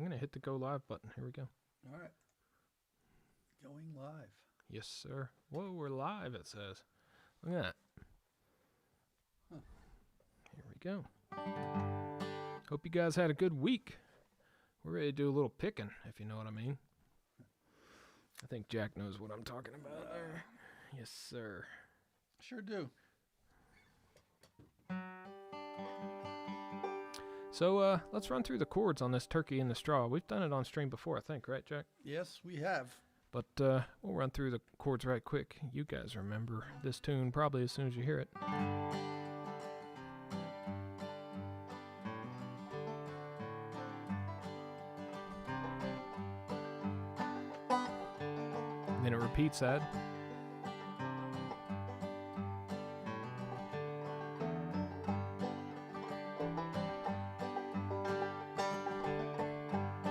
I'm going to hit the go live button. Here we go. All right. Going live. Yes, sir. Whoa, we're live, it says. Look at that. Huh. Here we go. Hope you guys had a good week. We're ready to do a little picking, if you know what I mean. I think Jack knows what I'm talking about there. Yes, sir. Sure do. So let's run through the chords on this Turkey in the Straw. We've done it on stream before, I think, right, Jack? Yes, we have. But we'll run through the chords right quick. You guys remember this tune probably as soon as you hear it. And then it repeats that.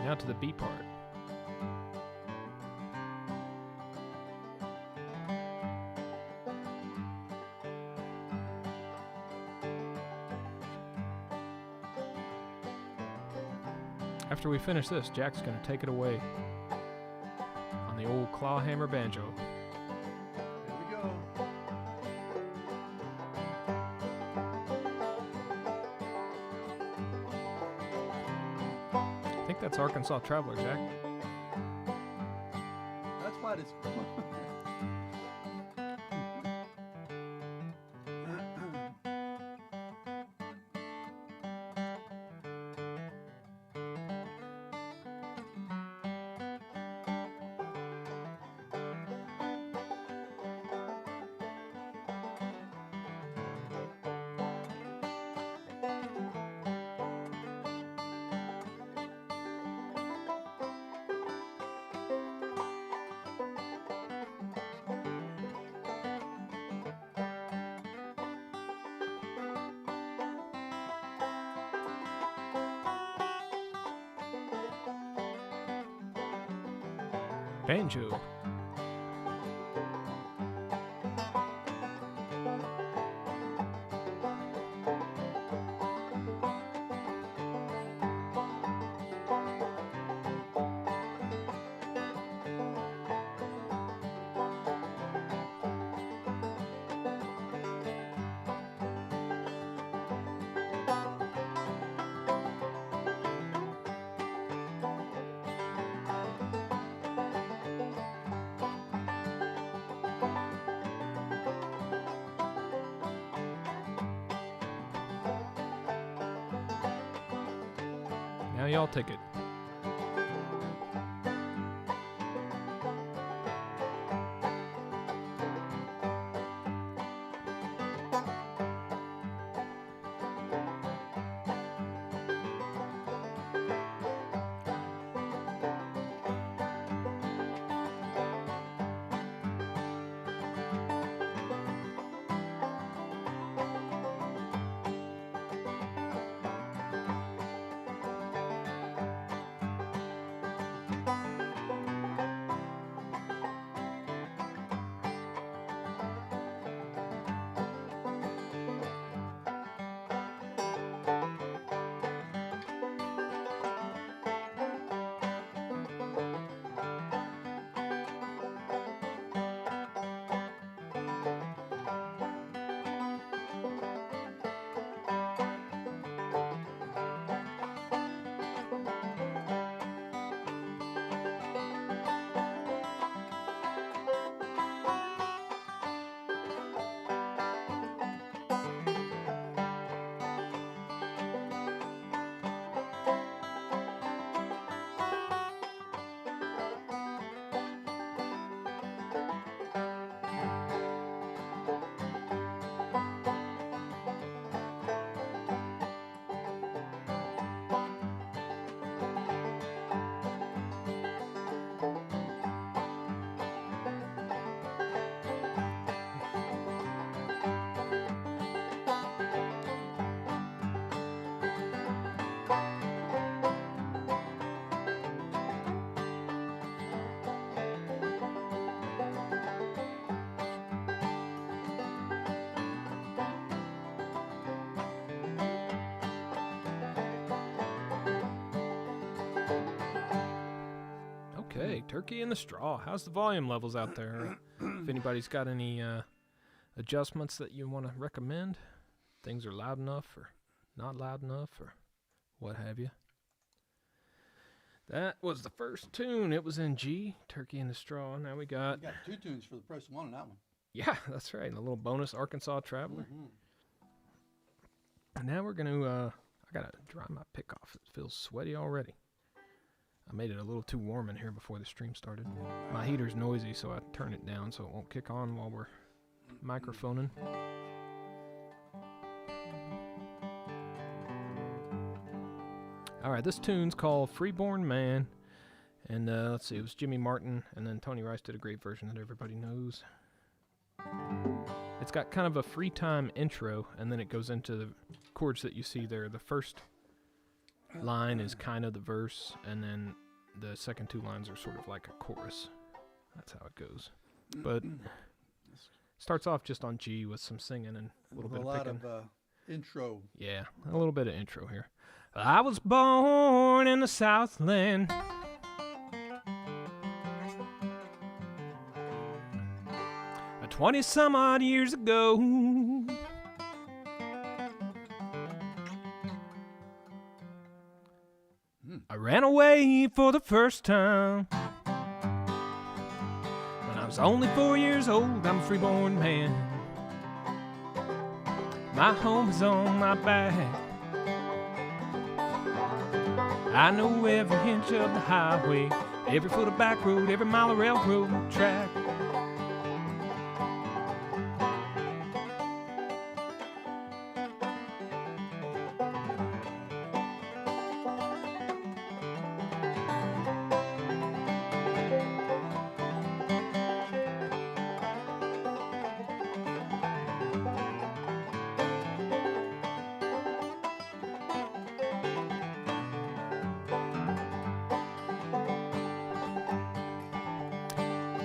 Now to the B part. After we finish this, Jack's going to take it away on the old clawhammer banjo. Here we go. I think that's Arkansas Traveler, Jack. That's why it's. Banjo. Now y'all take it. right, Turkey in the Straw. How's the volume levels out there? If anybody's got any adjustments that you want to recommend, things are loud enough or not loud enough or what have you. That was the first tune. It was in G, Turkey in the Straw. Now we got... You got 2 tunes for the price of 1 on that one. Yeah, that's right. And a little bonus Arkansas Traveler. Mm-hmm. And now we're going to... I got to dry my pick off. It feels sweaty already. I made it a little too warm in here before the stream started. My heater's noisy, so I turned it down so it won't kick on while we're microphoning. All right, this tune's called Freeborn Man. And let's see, it was Jimmy Martin, and then Tony Rice did a great version that everybody knows. It's got kind of a free time intro, and then it goes into the chords that you see there. The first line is kind of the verse, and then the second 2 lines are sort of like a chorus. That's how it goes. But starts off just on G with some singing and a little bit of picking. A lot of intro. Yeah, a little bit of intro here. I was born in the Southland. 20-some-odd years ago. I ran away for the first time. When I was only 4 years old, I'm a freeborn man. My home is on my back. I know every inch of the highway, every foot of back road, every mile of railroad track.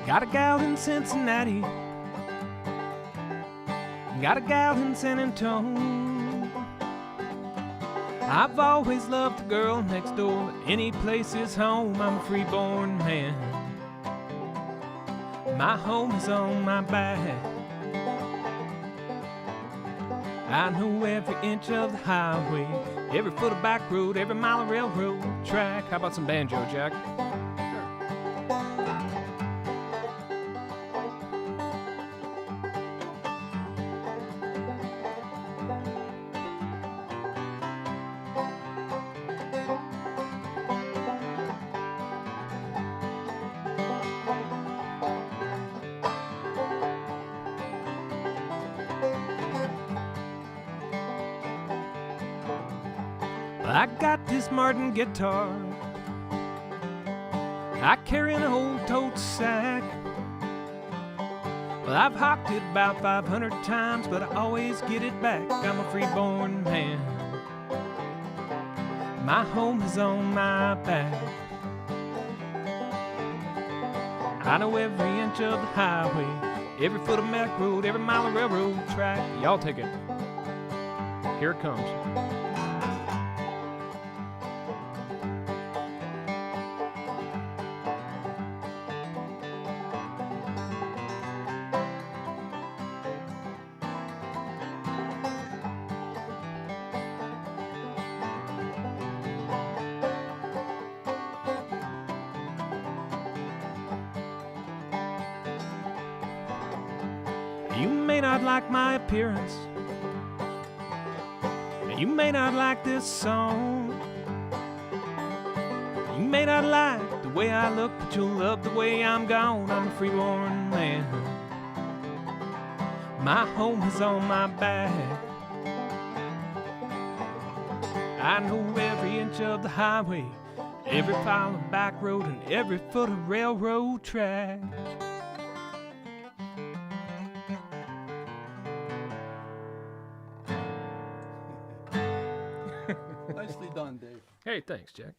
Got a gal in Cincinnati, got a gal in San Antonio. I've always loved the girl next door, but any place is home. I'm a freeborn man. My home is on my back. I know every inch of the highway, every foot of back road, every mile of railroad track. How about some banjo, Jack? I got this Martin guitar, I carry an old tote sack. Well, I've hocked it about 500 times, but I always get it back. I'm a freeborn man. My home is on my back. I know every inch of the highway, every foot of back road, every mile of railroad track. Y'all take it. Here it comes. You may not like my appearance, and you may not like this song. You may not like the way I look, but you'll love the way I'm gone. I'm a freeborn man. My home is on my back. I know every inch of the highway, every mile of back road, and every foot of railroad track. Nicely done, Dave. Hey, thanks, Jack.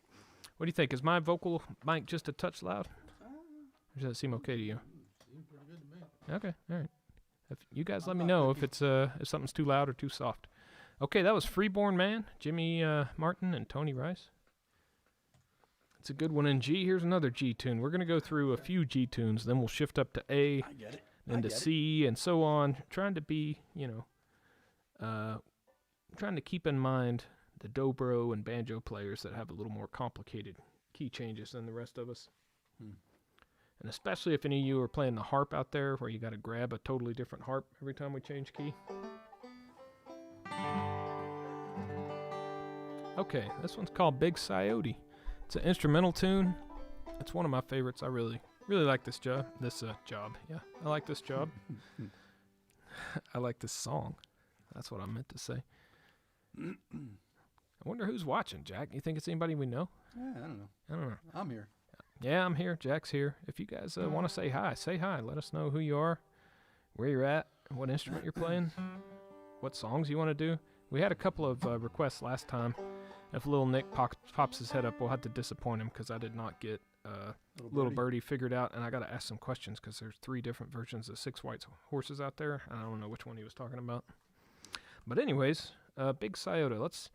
What do you think? Is my vocal mic just a touch loud? Or does that seem okay to you? Seemed pretty good to me. Okay, all right. If you guys let me know if it's if something's too loud or too soft. Okay, that was Freeborn Man, Jimmy Martin and Tony Rice. It's a good one in G. Here's another G tune. We're going to go through a few G tunes, then we'll shift up to A, I get it. then to C, and so on. Trying to be, trying to keep in mind the dobro and banjo players that have a little more complicated key changes than the rest of us. And especially if any of you are playing the harp out there, where you got to grab a totally different harp every time we change key. Okay, this one's called Big Coyote. It's an instrumental tune. It's one of my favorites. I really like this job. Yeah, I like this job. I like this song. That's what I meant to say. I wonder who's watching, Jack. You think it's anybody we know? Yeah, I don't know. I'm here. Yeah, I'm here. Jack's here. If you guys want to say hi, say hi. Let us know who you are, where you're at, what instrument you're playing, what songs you want to do. We had a couple of requests last time. If little Nick pops his head up, we'll have to disappoint him because I did not get Little Birdie figured out, and I got to ask some questions because there's 3 different versions of Six White Horses out there, and I don't know which one he was talking about. But anyways, Big Coyote. Let's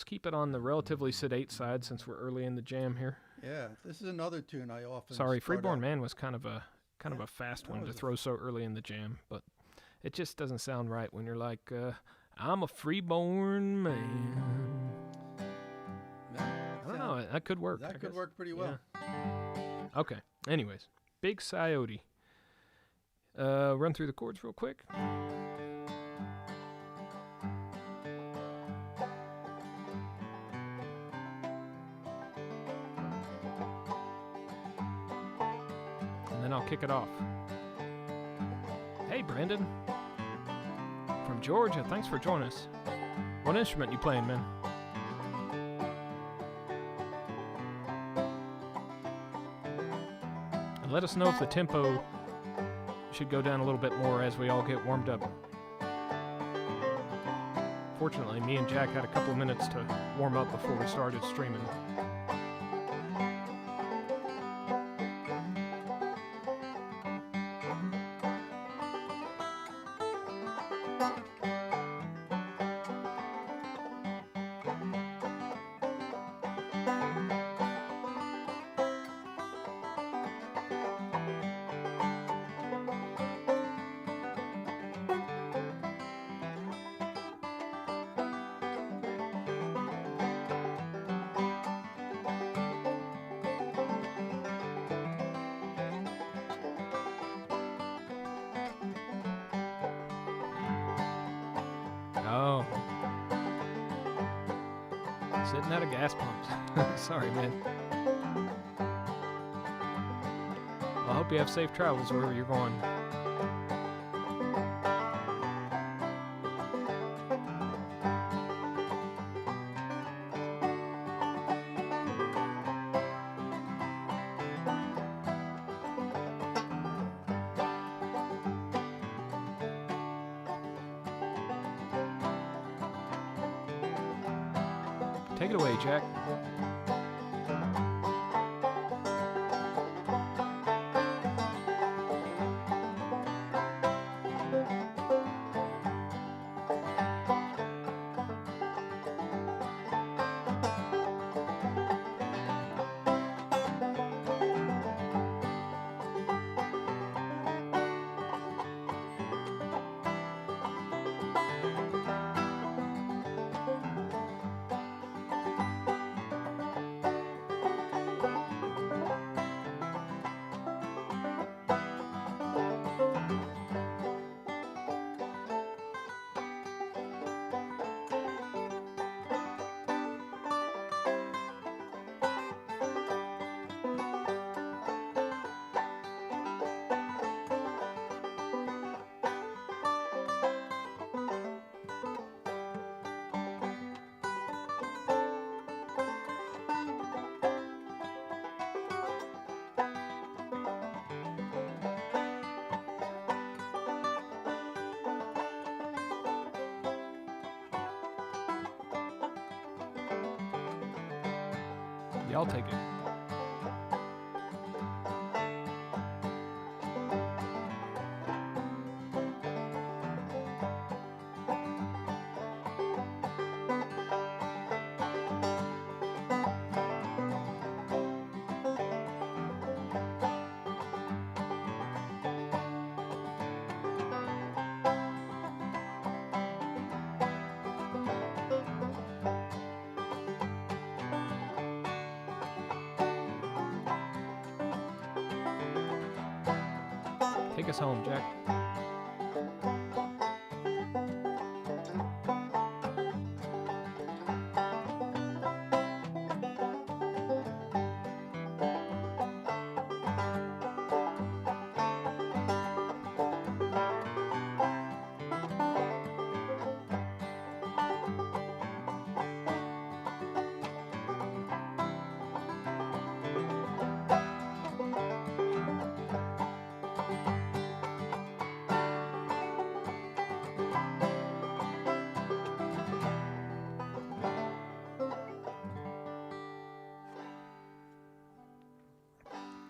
keep it on the relatively sedate side since we're early in the jam here. Yeah, this is another tune I often. Sorry, Freeborn Man was kind of a fast one to throw so early in the jam, but it just doesn't sound right when you're like, I'm a freeborn man. I don't know. That could work. That could work pretty well. Yeah. Okay. Anyways, Big Coyote. Run through the chords real quick. Then I'll kick it off. Hey, Brandon. From Georgia, thanks for joining us. What instrument you playing, man? And let us know if the tempo should go down a little bit more as we all get warmed up. Fortunately, me and Jack had a couple of minutes to warm up before we started streaming. Oh. Sitting out of gas pumps. Sorry, man. Well, I hope you have safe travels wherever you're going. Take it away, Jack. Y'all take it. Take us home, Jack.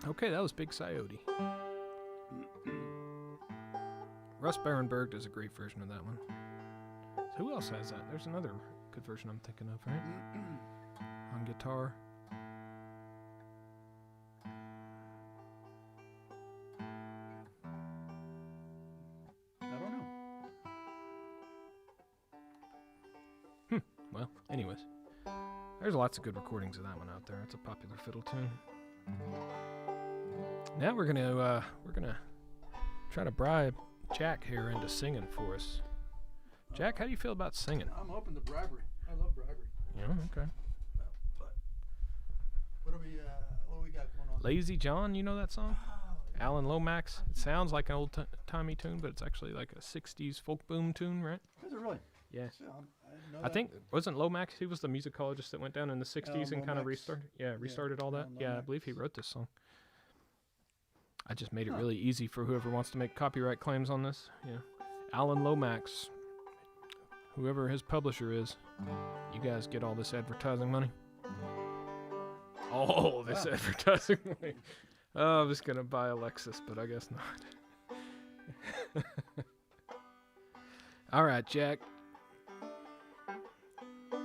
Okay, that was Big Coyote. Russ Barenberg does a great version of that one. So who else has that? There's another good version I'm thinking of, right? On guitar. I don't know. Well, anyways. There's lots of good recordings of that one out there. It's a popular fiddle tune. Now we're gonna try to bribe Jack here into singing for us. Jack, how do you feel about singing? I'm open to bribery. I love bribery. Yeah, okay. But what do we got going on? Lazy John, you know that song? Oh, yeah. Alan Lomax. It sounds like an old-timey tune, but it's actually like a 60s folk boom tune, right? Is it really? Yeah. Yeah, I didn't know I that. think, wasn't Lomax, he was the musicologist that went down in the 60s Alan and kind of Lomax. restarted all that? Alan Yeah, I Lomax, believe he yeah. wrote this song. I just made it really easy for whoever wants to make copyright claims on this. Yeah. Alan Lomax, whoever his publisher is, you guys get all this advertising money. Oh, this advertising money. Oh, I was going to buy a Lexus, but I guess not. All right, Jack. All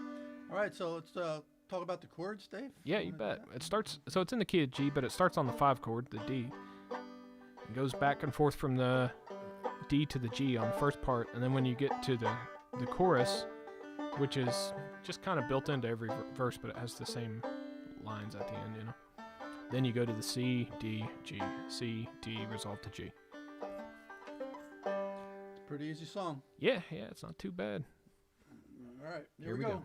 right, so let's talk about the chords, Dave. Yeah, you bet. It starts, so it's in the key of G, but it starts on the 5 chord, the D. It goes back and forth from the D to the G on the first part, and then when you get to the chorus, which is just kind of built into every verse, but it has the same lines at the end, you know. Then you go to the C, D, G, C, D, resolve to G. It's a pretty easy song. Yeah, it's not too bad. All right, Here we go.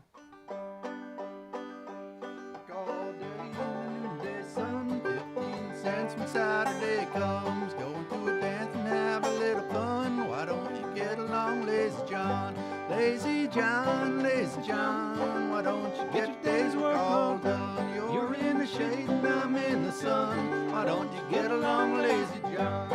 All day in the noonday sun, 15 cents when Saturday comes. Going to a dance and have a little fun. Why don't you get along, Lazy John? Lazy John, Lazy John. Why don't you get your day's work all done? You're in the shade and I'm in the sun. Why don't you get along, Lazy John?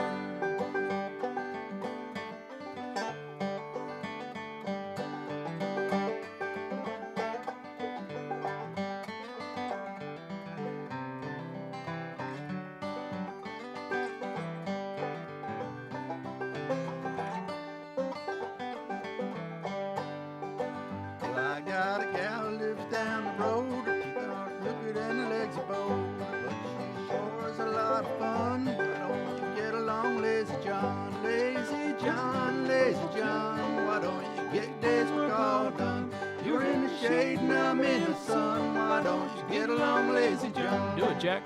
Well, I got a gal who lives down the road. Her teeth are crooked and her legs are bowed, but she sure is a lot of fun. Why don't you get along, Lazy John? Lazy John, Lazy John. Why don't you get your day's work all done? You're in the shade and I'm in the sun. Why don't you get along, Lazy John? Do it, Jack.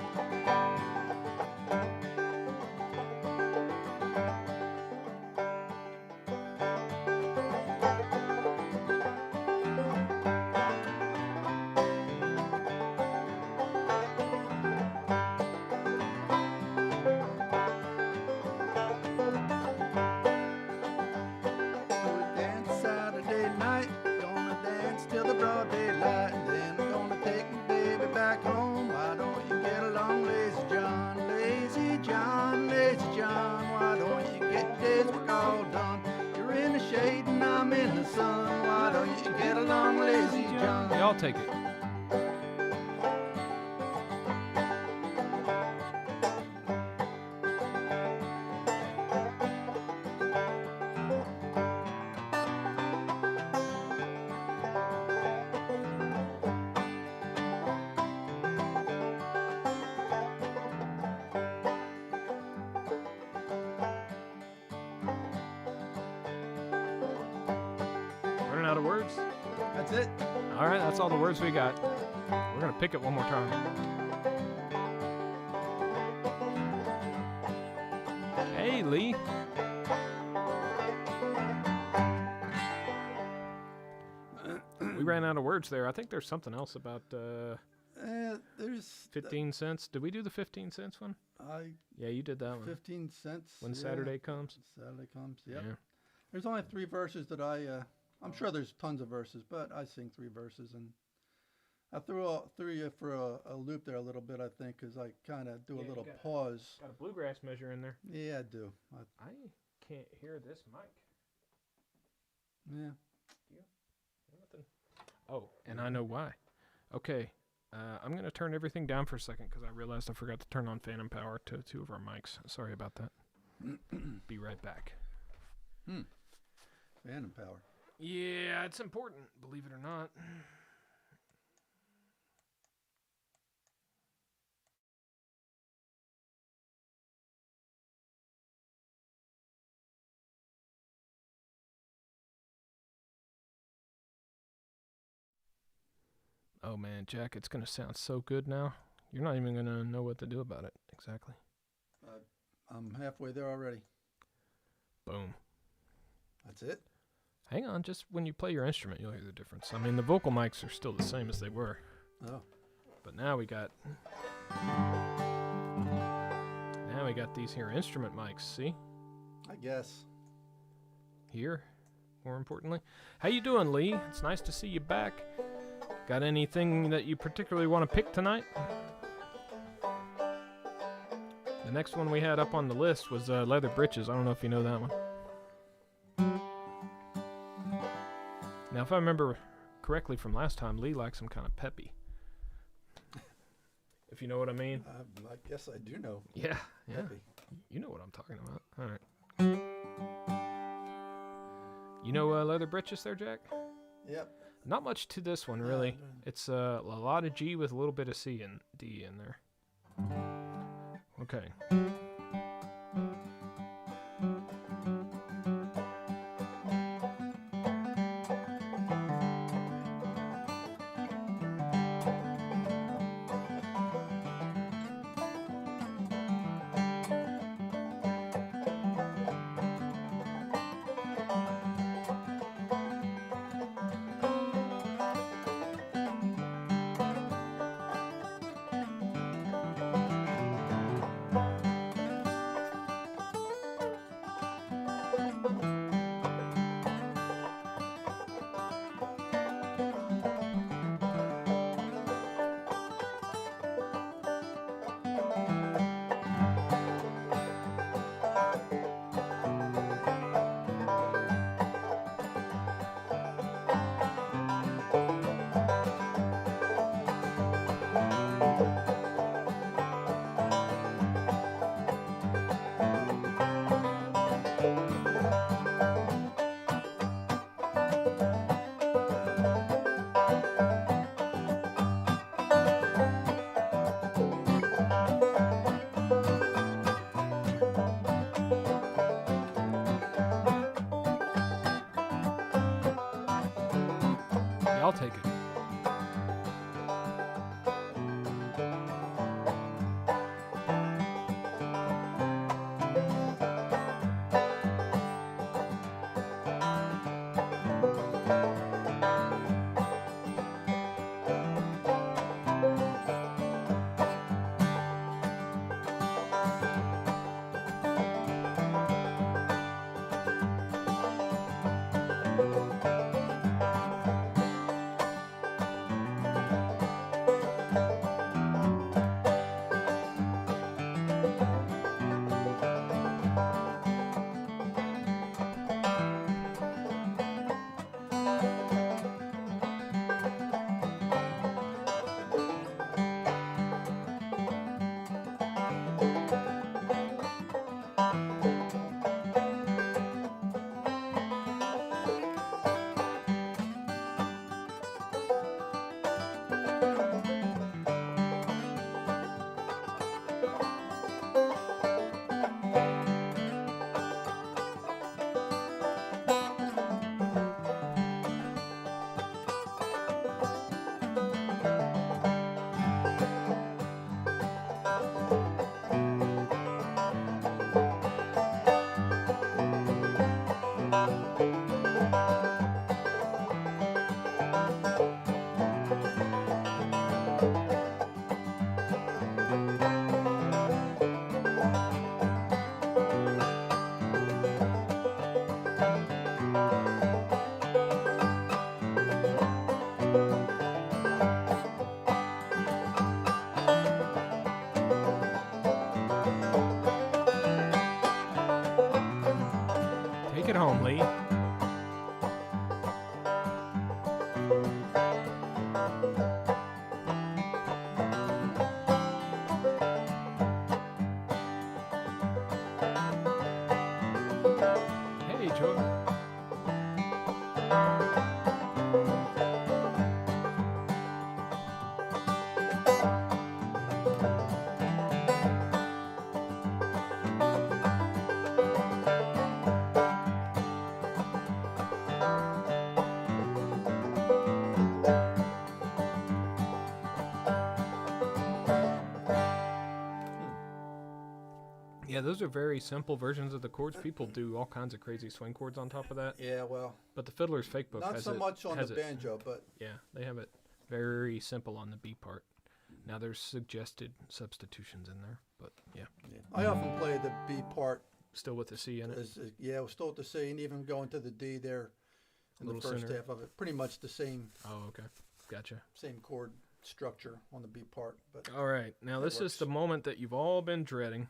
So we dance Saturday night, gonna dance till the broad daylight, and then I'm gonna take my baby back home. Why don't you get along, Lazy John? Lazy John, Lazy John. Why don't you get your day's work all done? You're in the shade and I'm in the sun. Why don't you get along, Lazy John? Y'all take it. Running out of words? That's it. All right, that's all the words we got. We're going to pick it one more time. Hey, Lee. We ran out of words there. I think there's something else about There's 15 cents. Did we do the 15 cents one? Yeah, you did that one. 15 cents. When yeah. Saturday comes. Saturday comes, yep. Yeah. There's only 3 verses that I'm sure there's tons of verses, but I sing 3 verses, and I threw you for a loop there a little bit, I think, because I kind of do a little pause. Got a bluegrass measure in there. Yeah, I do. I can't hear this mic. Yeah. Nothing. Oh, and I know why. Okay, I'm going to turn everything down for a second because I realized I forgot to turn on phantom power to 2 of our mics. Sorry about that. Be right back. Phantom power. Yeah, it's important, believe it or not. Oh man, Jack, it's going to sound so good now. You're not even going to know what to do about it. Exactly. I'm halfway there already. Boom. That's it? Hang on, just when you play your instrument, you'll hear the difference. I mean, the vocal mics are still the same as they were. Oh. But now we got these here instrument mics, see? I guess. Here, more importantly. How you doing, Lee? It's nice to see you back. Got anything that you particularly want to pick tonight? The next one we had up on the list was Leather Britches. I don't know if you know that one. Now, if I remember correctly from last time, Lee likes some kind of peppy. If you know what I mean. I guess I do know. Yeah. Peppy. You know what I'm talking about. All right. You know Leather Britches there, Jack? Yep. Not much to this one, really. It's a lot of G with a little bit of C and D in there. Okay. it home, Lee. Hey, Joe. Yeah, those are very simple versions of the chords. People do all kinds of crazy swing chords on top of that. Yeah, well, But the Fiddler's Fake Book not has so it, much on has the it- banjo, but Yeah, they have it very simple on the B part. Now there's suggested substitutions in there, but yeah, yeah. I often play the B part still with the C in it. yeah, we're still at the C, and even going to the D there in the Little first sooner. half of it. Pretty much the same Oh, okay, gotcha. chord structure on the B part. But All right, now That this is works. the moment that you've all been dreading.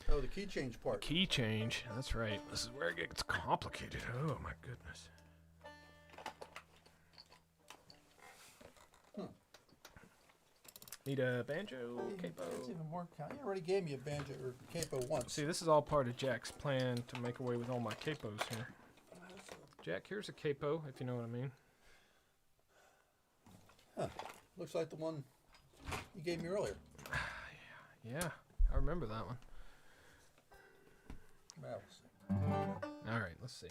oh, the key change part. Key change. That's right. This is where it gets complicated. Oh my goodness. Need a banjo capo. It's even more. You already gave me a banjo or capo once. See, this is all part of Jack's plan to make away with all my capos here. Jack, here's a capo, if you know what I mean. Looks like the one you gave me earlier. Yeah, I remember that one. All right, let's see.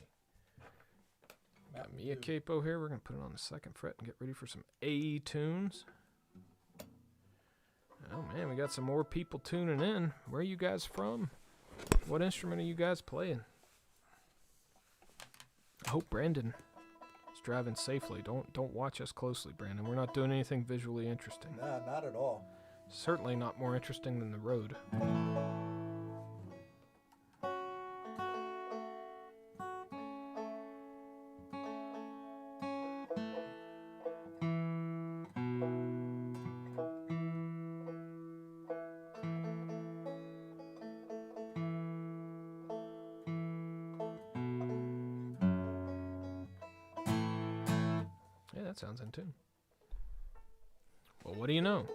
Got me a capo here. We're going to put it on the 2nd fret and get ready for some A tunes. Oh, man, we got some more people tuning in. Where are you guys from? What instrument are you guys playing? I hope Brandon is driving safely. Don't watch us closely, Brandon. We're not doing anything visually interesting. Nah, not at all. Certainly not more interesting than the road. Yeah, that sounds in tune. Well, what do you know?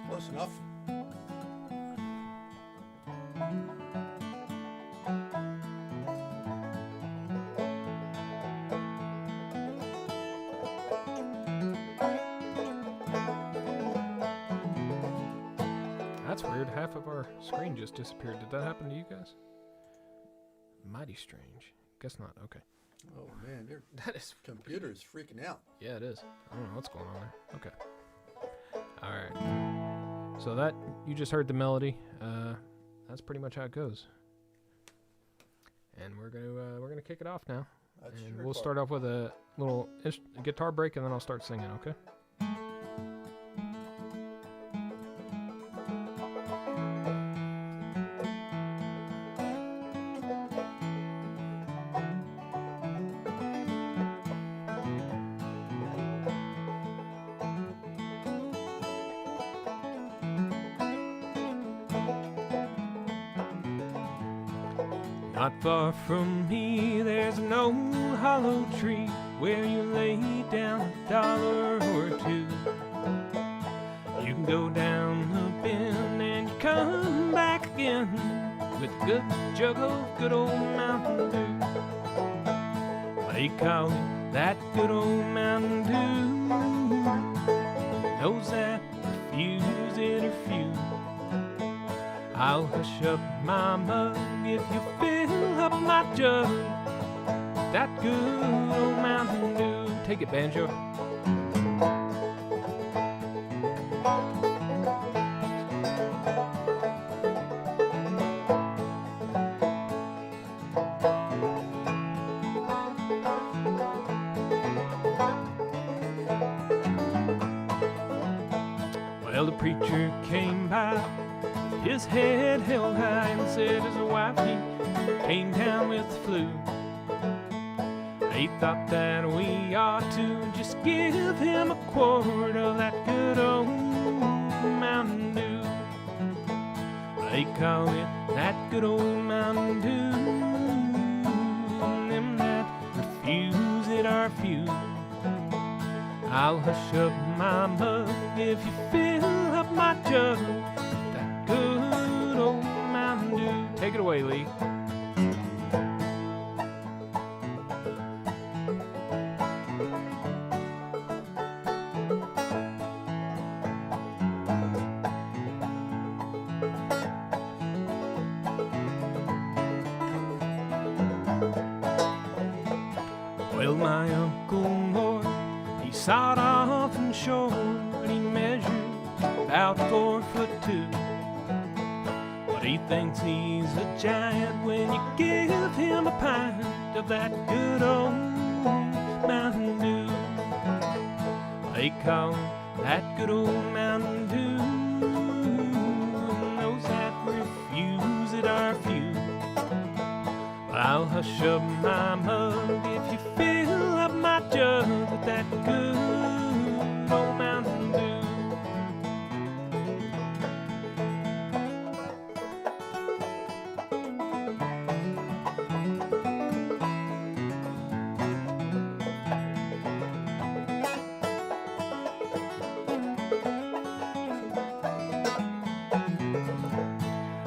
Close enough. That's weird. Half of our screen just disappeared. Did that happen to you guys? Mighty strange. Guess not. Okay. Oh man, your That is. computer is freaking out. Yeah, it is. I don't know what's going on there. Okay. All right. So that you just heard the melody. That's pretty much how it goes. And we're gonna kick it off now. That's And your we'll part. start off with a little guitar break, and then I'll start singing. Okay. Not far from me, there's an old hollow tree where you lay down $1 or two. You can go down the bend and you come back again with a good jug of good old Mountain Dew. They call it that good old Mountain Dew. Knows that refuse it or few. I'll hush up my mug if you fill up my jug. That good old Mountain Dew. Take it, banjo. Well, the preacher came by, his head held high, and said his wife, he came down with the flu. He thought that we ought to just give him a quart of that good old Mountain Dew. They call it that good old Mountain Dew. And them that refuse it are few. I'll hush up my mug if you fill up my jug with that good old Mountain Dew. Take it away, Lee. Well, my Uncle Mort, he sawed off and short, he measured about 4'2". But he thinks he's a giant when you give him a pint of that good old Mountain Dew. They call that good old Mountain Dew. And those that refuse it are few. I'll hush up my mug if you fill up my jug with that good old Mountain Dew.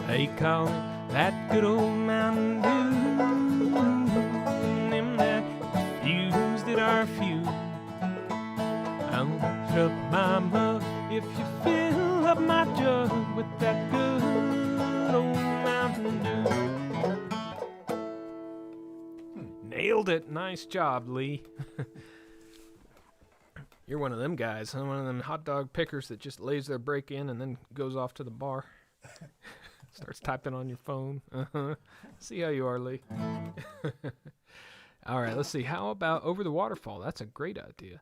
They call it that good old Mountain Dew. And them that refused it are few. I'll hush up my mug if you fill up my jug with that good old Mountain Dew. Nailed it. Nice job, Lee. You're one of them guys, huh? One of them hot dog pickers that just lays their break in and then goes off to the bar. Starts typing on your phone. See how you are, Lee. All right, let's see. How about Over the Waterfall? That's a great idea.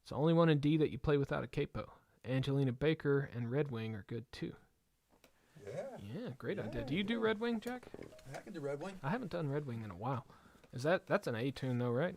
It's the only one in D that you play without a capo. Angelina Baker and Red Wing are good, too. Yeah, great idea. Do you do Red Wing, Jack? I can do Red Wing. I haven't done Red Wing in a while. That's an A tune, though, right?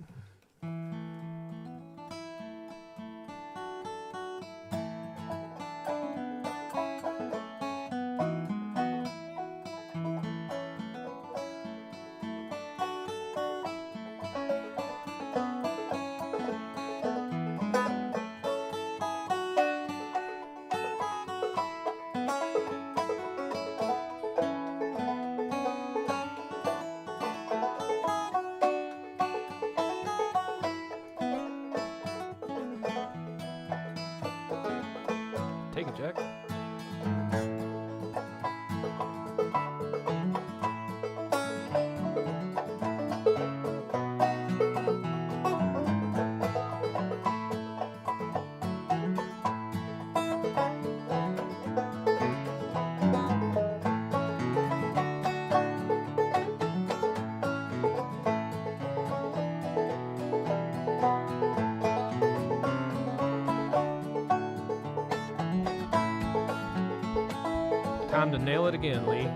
Take it, Jack. Time to nail it again, Lee.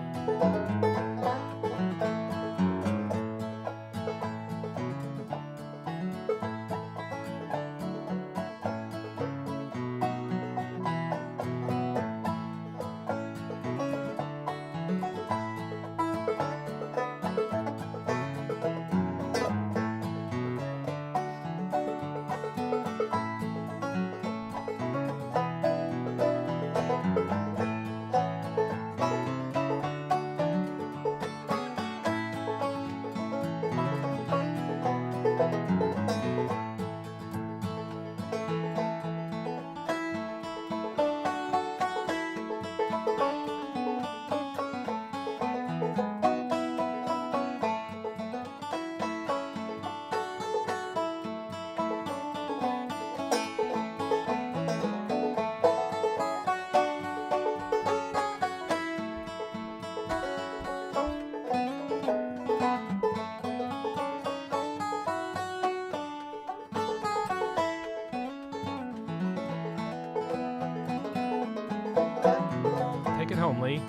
Take it home, Lee.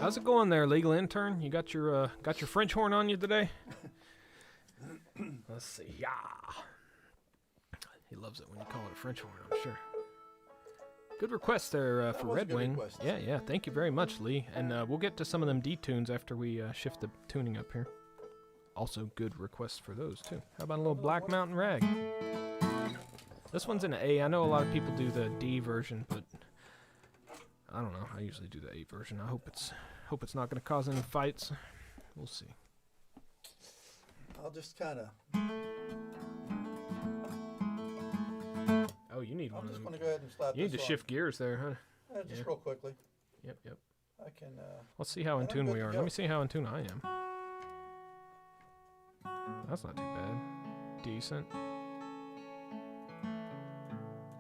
How's it going there, legal intern? You got your French horn on you today? Let's see. Yeah. He loves it when you call it a French horn, I'm sure. Good request there for Red Wing. Request. Yeah. Thank you very much, Lee. And we'll get to some of them D-tunes after we shift the tuning up here. Also, good requests for those, too. How about a little Black Mountain Rag? This one's in A. I know a lot of people do the D version, but I don't know. I usually do the A version. I hope it's not going to cause any fights. We'll see. I'll just kind of. Oh, you need one I'm of just them. going to go ahead and slap You need this to on. shift gears there, huh? Just Yeah. real quickly. Yep. I can. Let's see how in And I'm tune good we to are. go. Let me see how in tune I am. That's not too bad. Decent.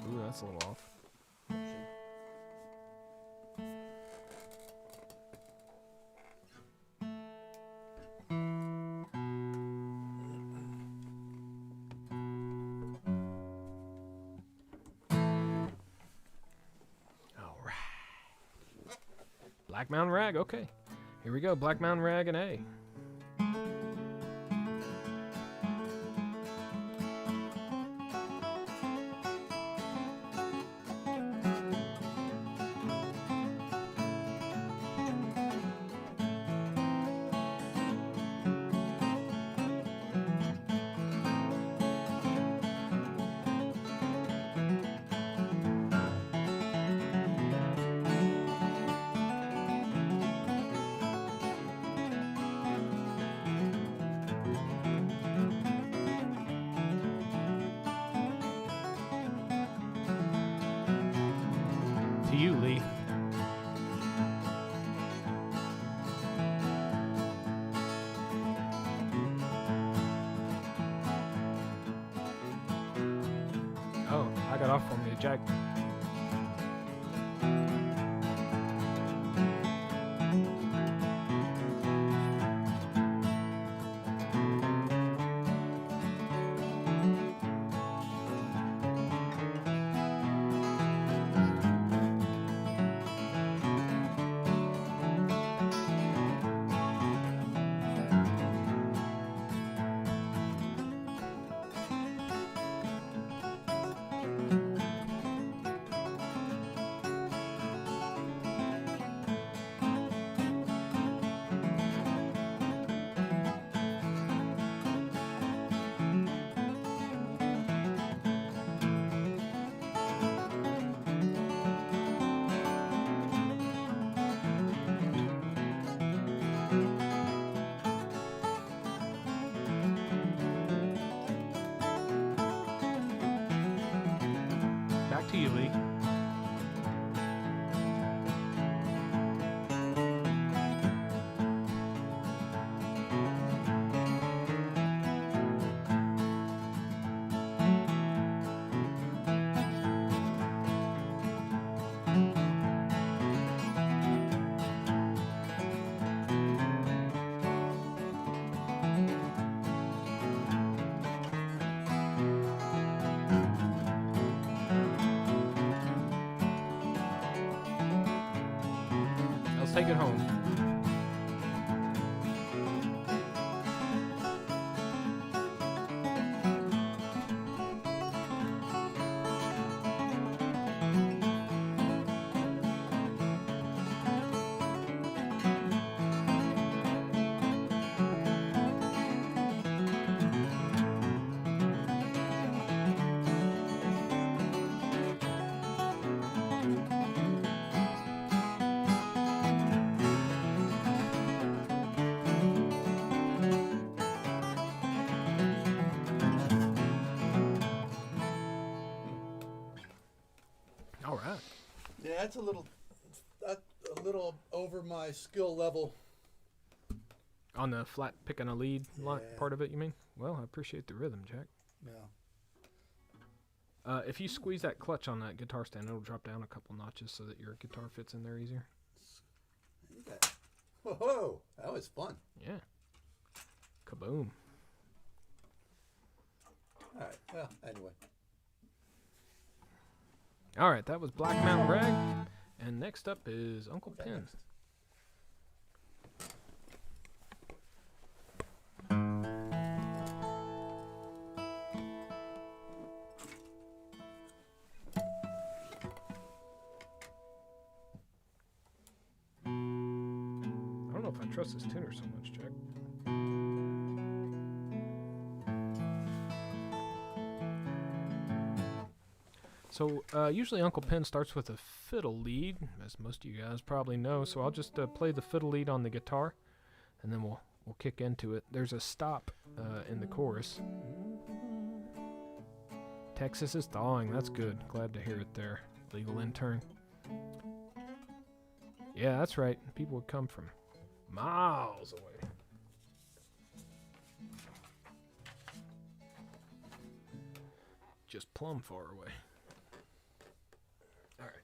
Ooh, that's a little off. All right. Black Mountain Rag, okay. Here we go, Black Mountain Rag and A. To you, Lee. Oh, I got off from you, Jack. Back to you, Lee. Let's take it home. All right. Yeah, that's a little over my skill level. On the flat picking a lead Yeah. part of it, you mean? Well, I appreciate the rhythm, Jack. Yeah. If you squeeze that clutch on that guitar stand, it'll drop down a couple notches so that your guitar fits in there easier. Okay. Whoa, that was fun. Yeah. Kaboom. All right. Well, anyway. All right, that was Black Mountain Rag. And next up is Uncle Okay, Pin. next. if I trust this tuner so much, Jack. So usually Uncle Pen starts with a fiddle lead, as most of you guys probably know. So I'll just play the fiddle lead on the guitar, and then we'll kick into it. There's a stop in the chorus. Texas is thawing. That's good. Glad to hear it there, legal intern. Yeah, that's right. People would come from miles away. Just plumb far away. All right.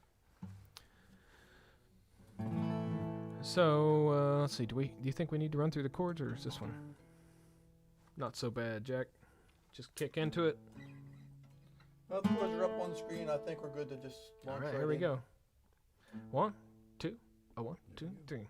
So let's see. Do you think we need to run through the chords, or is this one not so bad, Jack? Just kick into it. Well, the chords are up on the screen. I think we're good to just launch. All right, here we go. 1, 2, 1, 2, 3.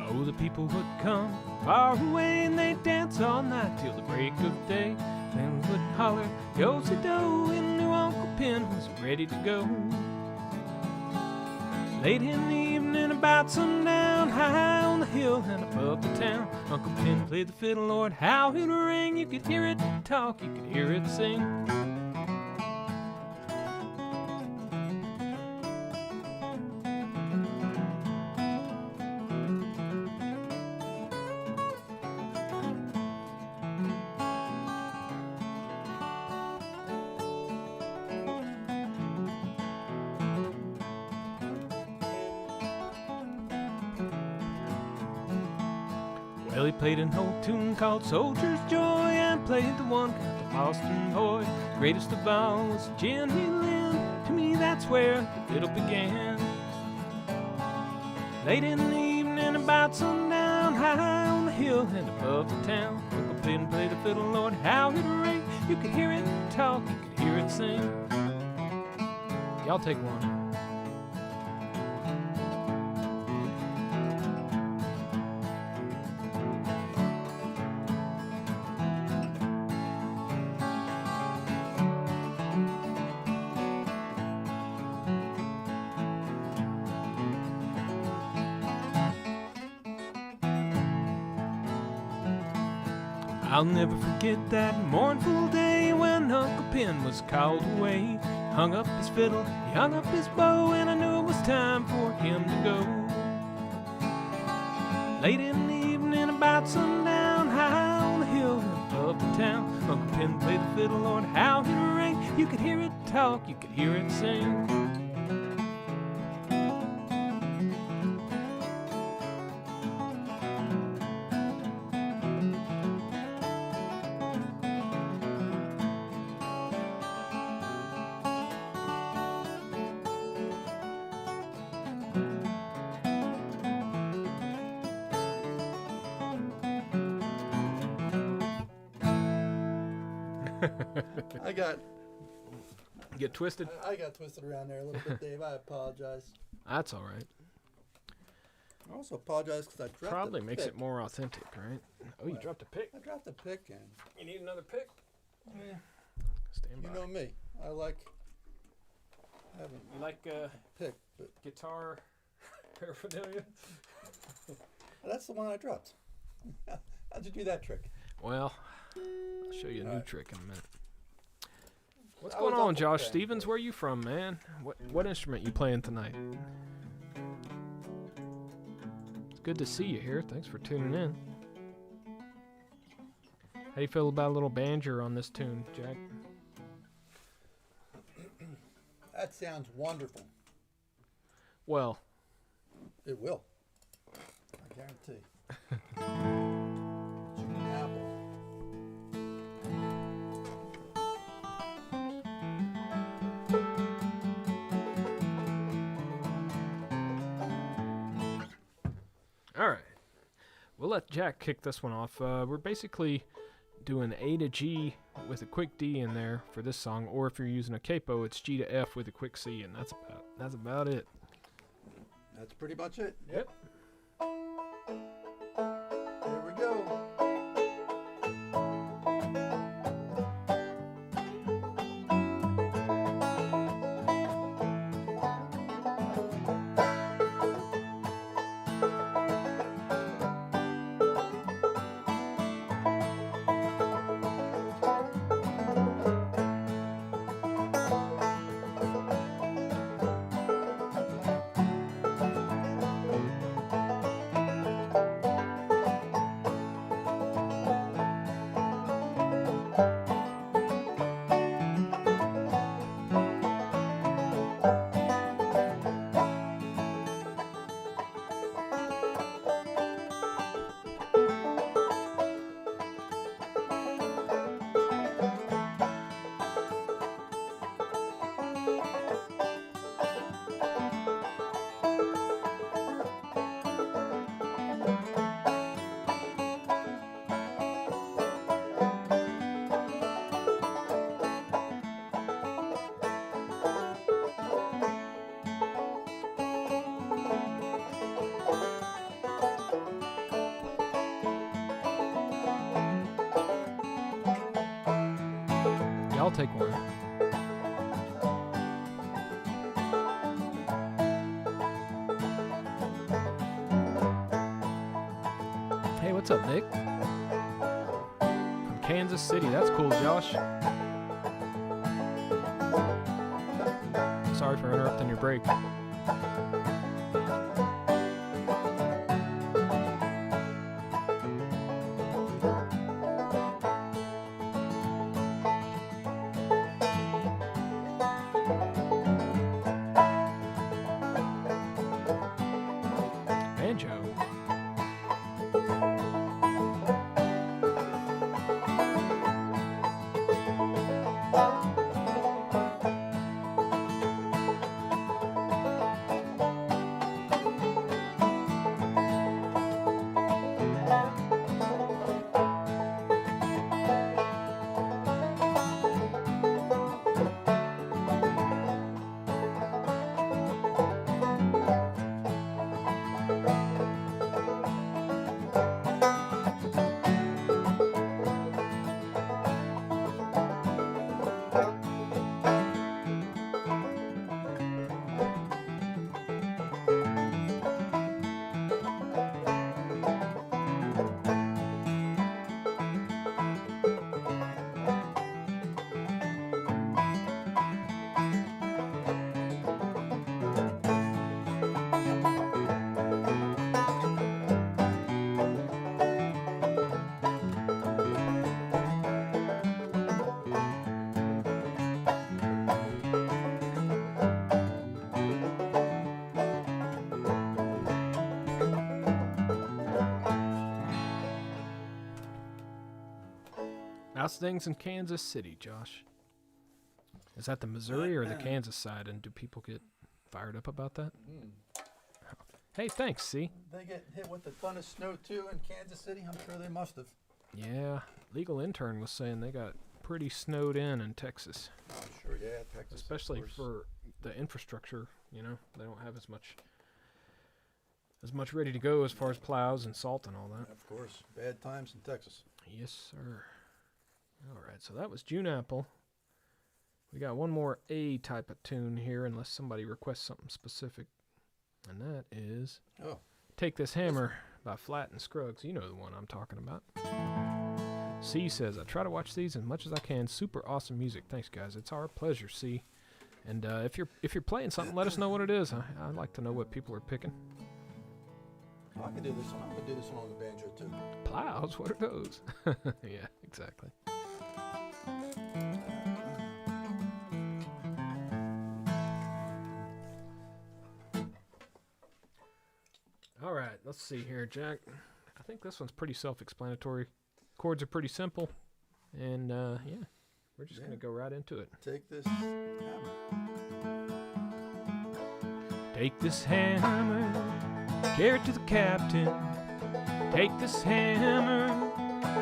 Oh, the people would come far away and they'd dance all night till the break of day. Fans would holler, yo-si-do, and knew Uncle Pen was ready to go. Late in the evening, about sundown, high on the hill and above the town, Uncle Pen played the fiddle, Lord, how it rang. You could hear it talk, you could hear it sing. Well, he played an old tune called Soldier's Joy and played the one called the Boston Boy. Greatest of all was Jenny Lind. To me, that's where the fiddle began. Late in the evening, about sundown, high on the hill and above the town, Uncle Pen played the fiddle, Lord, how it rang. You could hear it talk, you could hear it sing. Y'all take one. I'll never forget that mournful day when Uncle Pen was called away. Hung up his fiddle, he hung up his bow, and I knew it was time for him to go. Late in the evening, about sundown, high on the hill above the town, Uncle Pen played the fiddle, Lord, how it rang. You could hear it talk, you could hear it sing. Get twisted? I got twisted around there a little bit, Dave. I apologize. That's all right. I also apologize because I dropped Probably the makes pick. it more authentic, right? Oh, you What? dropped a pick? I dropped the pick and You need another pick? yeah, Stand by. you know me. I like having You like a pick, but guitar paraphernalia? that's the one I dropped. How'd you do that trick? Well, I'll show you a new Alright. trick in a minute. What's I going was on, Uncle Josh Pen, Stevens? but- Where you from, man? What instrument you playing tonight? It's good to see you here. Thanks for tuning in. How do you feel about a little banjo on this tune, Jack? That sounds wonderful. Well, It will. I guarantee. Chicken apple. all right. We'll let Jack kick this one off. We're basically doing A to G with a quick D in there for this song, or if you're using a capo, it's G to F with a quick C, and that's about it. That's pretty much it. Yep. Here we go. Yeah, I'll take one. Hey, what's up, Nick? From Kansas City. That's cool, Josh. Sorry for interrupting your break. Banjo. How's things in Kansas City, Josh? Is that the Missouri or the Kansas side, and do people get fired up about that? Hey, thanks, see? They get hit with a ton of snow too in Kansas City. I'm sure they must have. Yeah, Legal Intern was saying they got pretty snowed in Texas. I'm sure, yeah, Texas. Especially for the infrastructure, you know, they don't have as much ready to go as far as plows and salt and all that. Of course, bad times in Texas. Yes, sir. All right, so that was June Apple. We got one more A type of tune here, unless somebody requests something specific. And that is Take This Hammer by Flat and Scruggs. You know the one I'm talking about. C says, I try to watch these as much as I can. Super awesome music. Thanks, guys. It's our pleasure, C. And if you're playing something, let us know what it is. I'd like to know what people are picking. I can do this one. I'm going to do this one on the banjo, too. Plows? What are those? Yeah, exactly. All right, let's see here, Jack. I think this one's pretty self-explanatory. Chords are pretty simple. And, yeah, we're just going to go right into it. Take this hammer. Take this hammer, carry it to the captain. Take this hammer,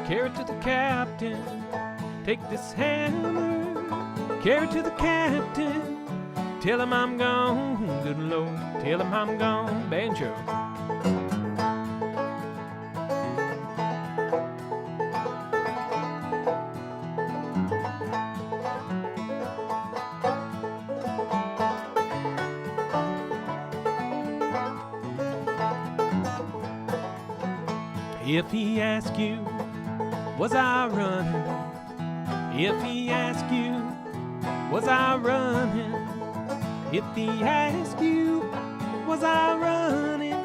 carry it to the captain. Take this hammer, carry it to the captain. Tell him I'm gone, good Lord, tell him I'm gone. Banjo. If he asks you, was I running? If he asks you, was I running? If he asks you, was I running?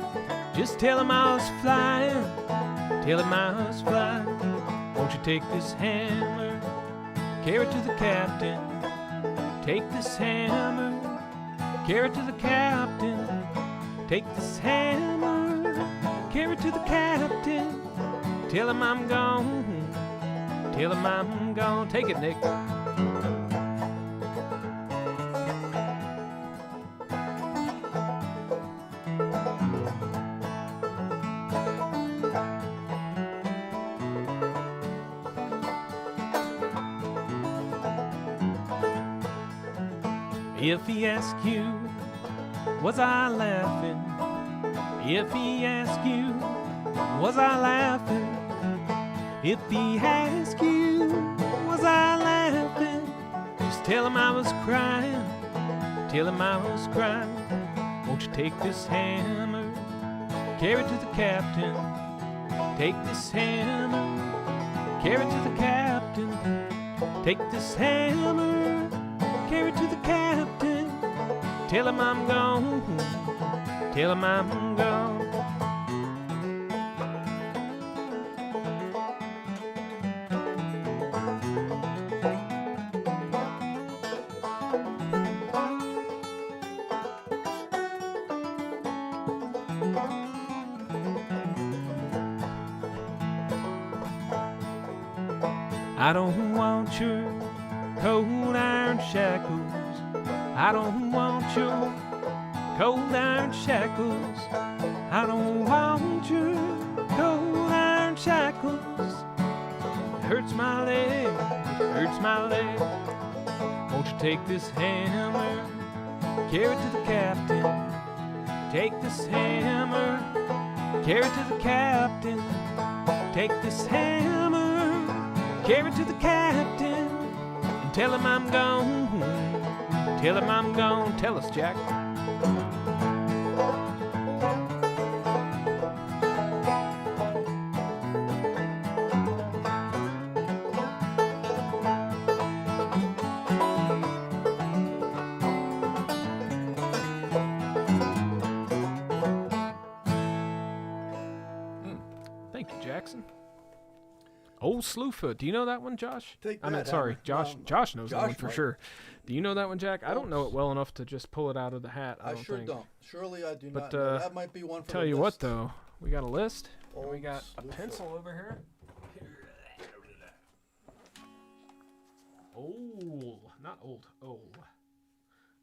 Just tell him I was flying. Tell him I was flying. Won't you take this hammer, carry it to the captain? Take this hammer, carry it to the captain. Take this hammer, carry it to the captain. Tell him I'm gone. Tell him I'm gone. Take it, Nick. If he asks you, was I laughing? If he asks you, was I laughing? If he asks you, was I laughing? Just tell him I was crying. Tell him I was crying. Won't you take this hammer, carry it to the captain? Take this hammer, carry it to the captain. Take this hammer, carry it to the captain. Tell him I'm gone. Tell him I'm gone. I don't want your cold iron shackles. I don't want your cold iron shackles. I don't want your cold iron shackles. It hurts my leg, it hurts my leg. Won't you take this hammer, carry it to the captain? Take this hammer, carry it to the captain. Take this hammer, carry it to the captain. And tell him I'm gone. Tell him I'm gone. Tell us, Jack. Thank you, Jackson. Old Slewfoot. Do you know that one, Josh? Take I mean, that, sorry, Hammer. Josh. No, Josh knows that Josh one for might. sure. Do you know that one, Jack? I don't know it well enough to just pull it out of the hat. I I don't sure think. don't. Surely I do But, not know. That might be one for Tell the you what, list. though, we got a list. And we Old got a Slewfoot. pencil over here. Old, not old. Old.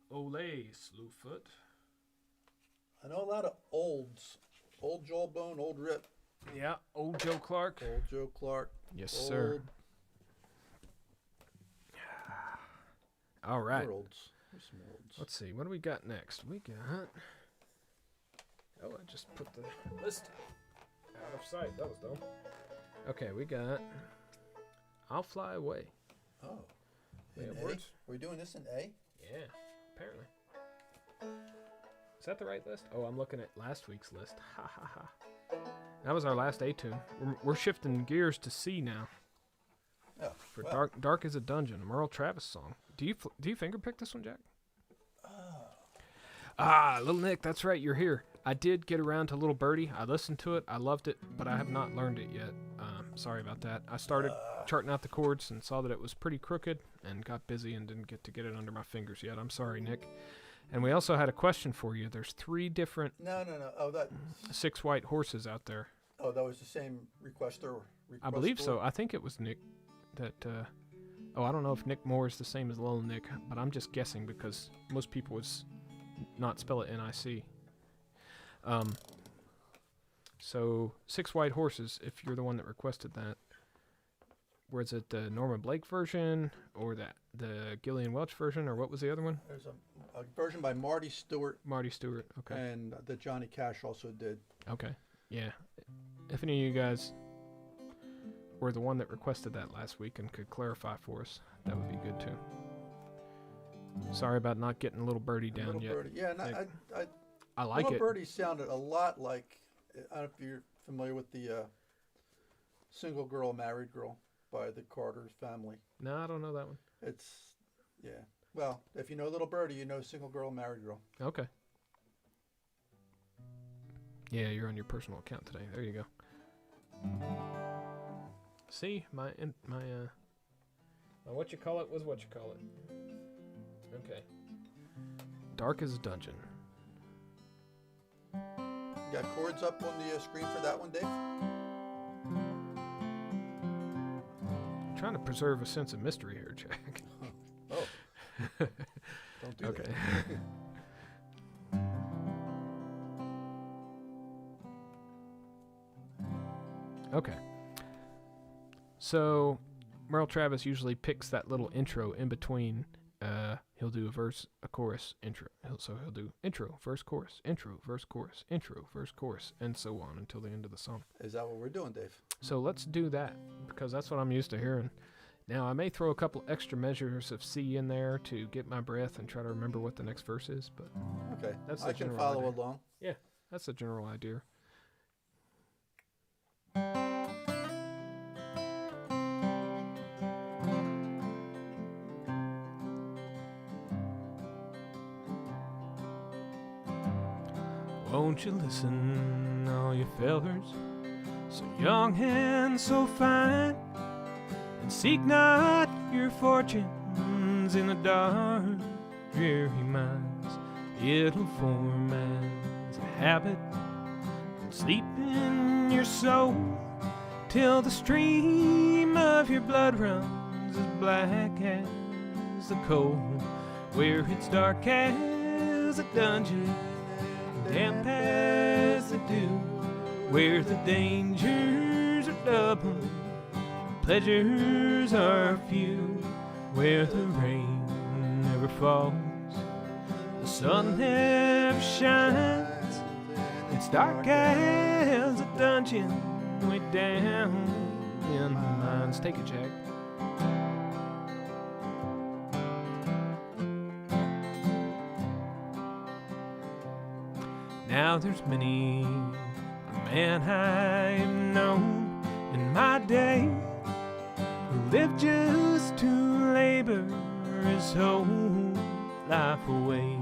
Ole Slewfoot. I know a lot of olds. Old Jawbone, Old Rip, Yeah, old Joe Clark. Old Joe Clark. Yes, sir. All right. More olds. There's some olds. Let's see. What do we got next? We got. Oh, I just put the list out of sight. That was dumb. Okay, we got. I'll Fly Away. Oh. We In have A? words? We're doing this in A? Yeah, apparently. Is that the right list? Oh, I'm looking at last week's list. Ha ha ha. That was our last A tune. We're shifting gears to C now Oh. for well, Dark as a Dungeon, a Merle Travis song. Do you finger pick this one, Jack? Ah, Little Nick, that's right, you're here. I did get around to Little Birdie. I listened to it. I loved it, but I have not learned it yet. Sorry about that. I started charting out the chords and saw that it was pretty crooked and got busy and didn't get to get it under my fingers yet. I'm sorry, Nick. And we also had a question for you. There's 3 different No. Oh, that. 6 white horses out there. Oh, that was the same requester. I believe so. I think it was Nick that... I don't know if Nick Moore is the same as Little Nick, but I'm just guessing because most people would not spell it N-I-C. So 6 white horses, if you're the one that requested that. was it the Norman Blake version or the Gillian Welch version, or what was the other one? There's a version by Marty Stewart. Marty Stewart. Okay. And that Johnny Cash also did. Okay. Yeah. If any of you guys were the one that requested that last week and could clarify for us, that would be good too. Sorry about not getting Little Birdie down Little yet. Birdie. Yeah, and I like Little it. Birdie sounded a lot like, I don't know if you're familiar with the Single Girl, Married Girl by the Carter's Family. No, I don't know that one. It's, yeah. Well, if you know Little Birdie, you know Single Girl, Married Girl. Okay. Yeah, you're on your personal account today. There you go. See, my what you call it was what you call it. Okay. Dark as a Dungeon. You got chords up on the screen for that one, Dave? I'm trying to preserve a sense of mystery here, Jack. Oh. Don't do okay. that. Okay. So, Merle Travis usually picks that little intro in between. He'll do a verse, a chorus, intro. He'll do intro, verse, chorus, intro, verse, chorus, intro, verse, chorus, and so on until the end of the song. Is that what we're doing, Dave? So let's do that, because that's what I'm used to hearing. Now, I may throw a couple extra measures of C in there to get my breath and try to remember what the next verse is, but okay, that's I the can general follow idea. along. Yeah, that's the general idea. Won't you listen, all you fellers, so young and so fine, and seek not your fortunes in the dark, dreary mines. It'll form as a habit and sleep in your soul, till the stream of your blood runs as black as the coal, where it's dark as a dungeon, damp as the dew, where the dangers are double, pleasures are few, where the rain never falls, the sun never shines. It's dark as a dungeon, way down in the mines. Take it, Jack. Now there's many a man I've known in my day who lived just to labor his whole life away,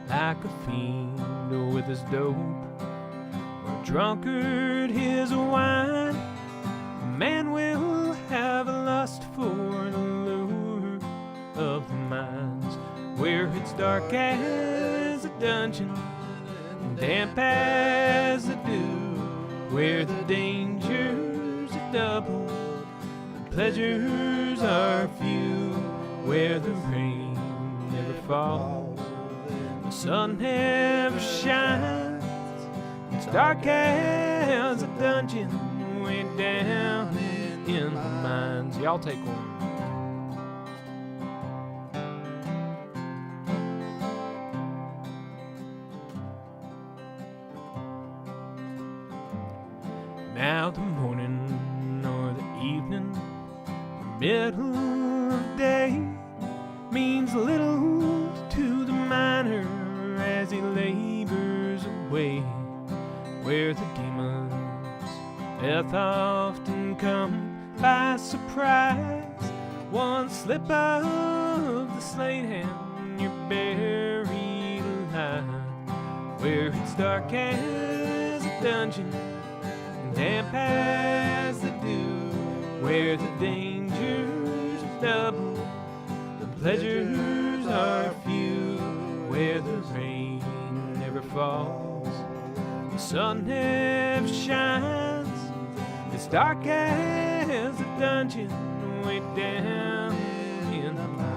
like a fiend with his dope, or a drunkard his wine. A man will have a lust for the lure of the mines, where it's dark as a dungeon, damp as the dew, where the dangers are double, the pleasures are few, where the rain never falls, the sun never shines. It's dark as a dungeon, way down in the mines. Y'all take one. Now the morning or the evening, the middle of the day, means little to the miner as he labors away, where the demons doth often come by surprise. One slip of the slate hand, you're buried alive, where it's dark as a dungeon, damp as the dew, where the dangers are double, the pleasures are few, where the rain never falls, the sun never shines. It's dark as a dungeon, way down in the mine.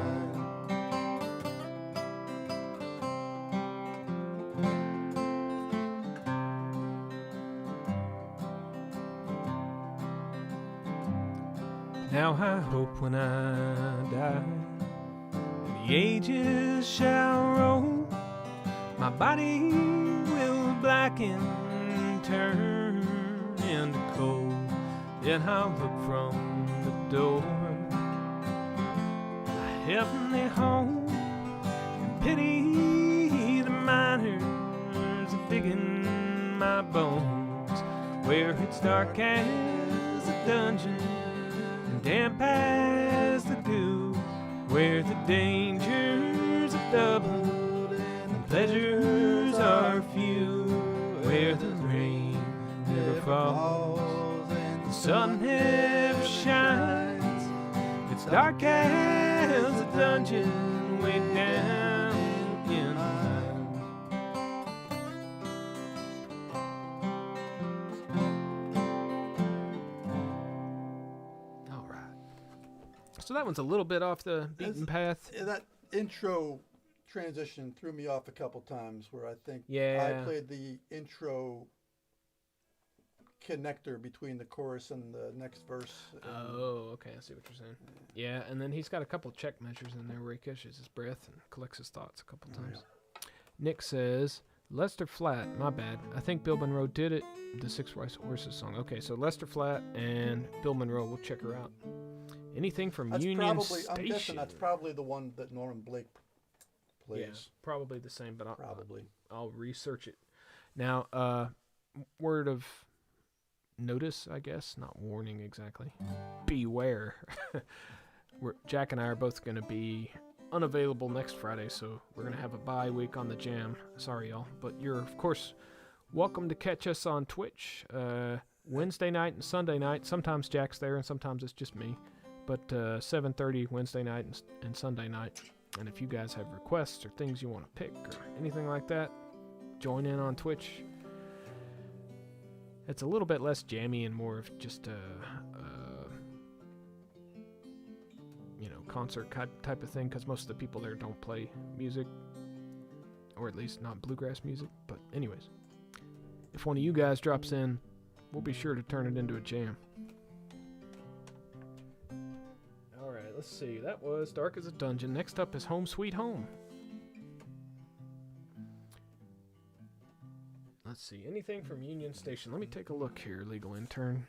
Now I hope when I die, the ages shall roll, my body will blacken, turn into coal. Then I'll look from the door, a heavenly home, and pity the miners digging my bones, where it's dark as a dungeon and damp as the dew, where the dangers of double and pleasures are few, where the rain never falls, the sun never shines. It's dark as a dungeon way down in the mine. All right. So that one's a little bit off the beaten path. Yeah, that intro transition threw me off a couple times where I think Yeah. I played the intro connector between the chorus and the next verse. Oh, okay. I see what you're saying. Yeah, and then he's got a couple check measures in there where he catches his breath and collects his thoughts a couple times. Nick says, Lester Flat, my bad. I think Bill Monroe did it, the Six White Horses song. Okay, so Lester Flat and Bill Monroe, we'll check her out. Anything from That's Union probably, Station. I'm guessing that's probably the one that Norman Blake plays. Yeah, probably the same, but Probably. I'll research it. Now, word of notice, I guess, not warning exactly. Beware. Jack and I are both going to be unavailable next Friday, so we're going to have a bye week on the jam. Sorry, y'all. But you're, of course, welcome to catch us on Twitch Wednesday night and Sunday night. Sometimes Jack's there and sometimes it's just me. But 7:30 Wednesday night and Sunday night. And if you guys have requests or things you want to pick or anything like that, join in on Twitch. It's a little bit less jammy and more of just a concert type of thing, because most of the people there don't play music, or at least not bluegrass music. But anyways, if one of you guys drops in, we'll be sure to turn it into a jam. Alright, let's see. That was Dark as a Dungeon. Next up is Home Sweet Home. Let's see. Anything from Union Station? Let me take a look here, legal intern.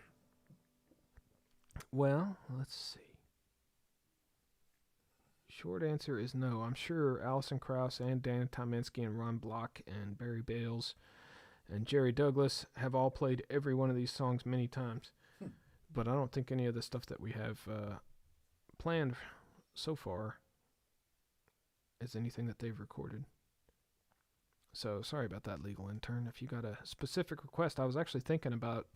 Well, let's see. Short answer is no. I'm sure Alison Krauss and Dan Tyminski and Ron Block and Barry Bales and Jerry Douglas have all played every one of these songs many times. But I don't think any of the stuff that we have planned so far is anything that they've recorded. So sorry about that, legal intern. If you got a specific request, I was actually thinking about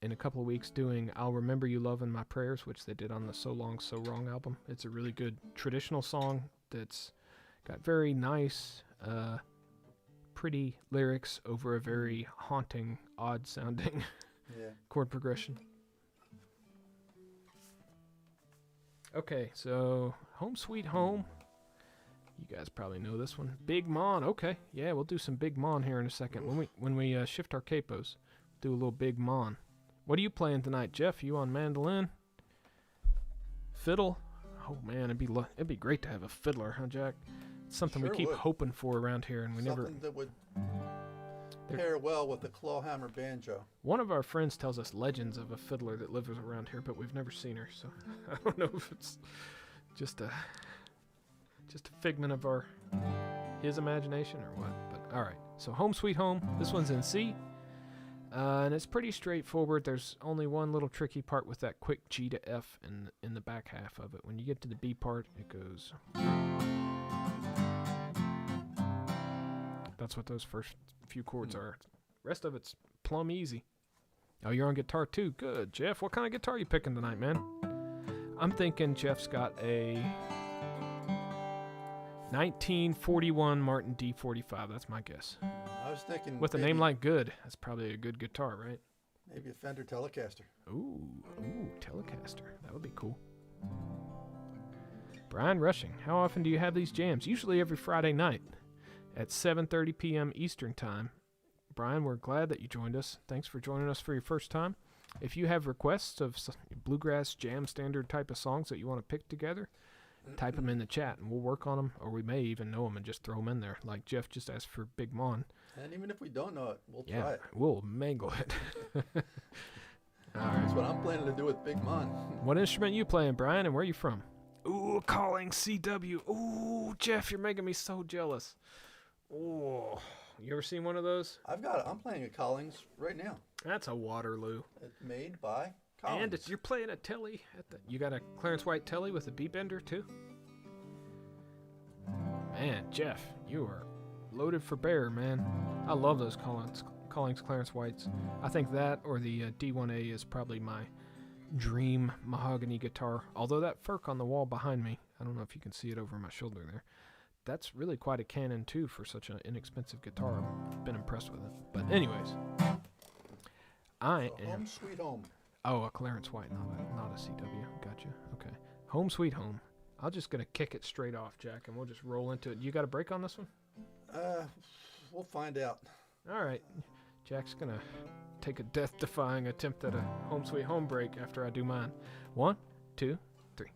in a couple of weeks doing I'll Remember You Love in My Prayers, which they did on the So Long, So Wrong album. It's a really good traditional song that's got very nice, pretty lyrics over a very haunting, odd-sounding chord progression. Okay, so Home Sweet Home. You guys probably know this one. Big Mon. Okay, yeah, we'll do some Big Mon here in a second. When we shift our capos, do a little Big Mon. What are you playing tonight, Jeff? You on mandolin? Fiddle? Oh man, it'd be great to have a fiddler, huh, Jack? It's something we keep hoping for around here, and we never. Something that would pair well with the clawhammer banjo. One of our friends tells us legends of a fiddler that lives around here, but we've never seen her, so I don't know if it's just a figment of his imagination or what. But all right, so Home Sweet Home. This one's in C. And it's pretty straightforward. There's only one little tricky part with that quick G to F in the back half of it. When you get to the B part, it goes. That's what those first few chords are. Rest of it's plumb easy. Oh, you're on guitar too? Good. Jeff, what kind of guitar you picking tonight, man? I'm thinking Jeff's got a 1941 Martin D45. That's my guess. I was thinking with a name like Good, that's probably a good guitar, right? Maybe a Fender Telecaster. Ooh, Telecaster. That would be cool. Brian Rushing, how often do you have these jams? Usually every Friday night at 7:30 p.m. Eastern Time. Brian, we're glad that you joined us. Thanks for joining us for your first time. if you have requests of bluegrass jam standard type of songs that you want to pick together, type them in the chat and we'll work on them, or we may even know them and just throw them in there. Like Jeff just asked for Big Mon. And even if we don't know it, we'll try it. We'll mangle it. That's what I'm planning to do with Big Mon. What instrument you playing, Brian, and where you from? Ooh, calling CW. Ooh, Jeff, you're making me so jealous. Ooh, you ever seen one of those? I'm playing a Collings right now. That's a Waterloo. It's made by Collings. And you're playing a telly. You got a Clarence White telly with a B-bender, too? Man, Jeff, you are loaded for bear, man. I love those Collings Clarence Whites. I think that or the D1A is probably my dream mahogany guitar. Although that Ferk on the wall behind me, I don't know if you can see it over my shoulder there. That's really quite a Canon too for such an inexpensive guitar. I've been impressed with it. But anyways, I am Home Sweet Home. Oh, a Clarence White, not a CW. Gotcha. Okay. Home Sweet Home. I'm just gonna kick it straight off, Jack, and we'll just roll into it. You got a break on this one? We'll find out. All right. Jack's gonna take a death-defying attempt at a Home Sweet Home break after I do mine. 1, 2, 3.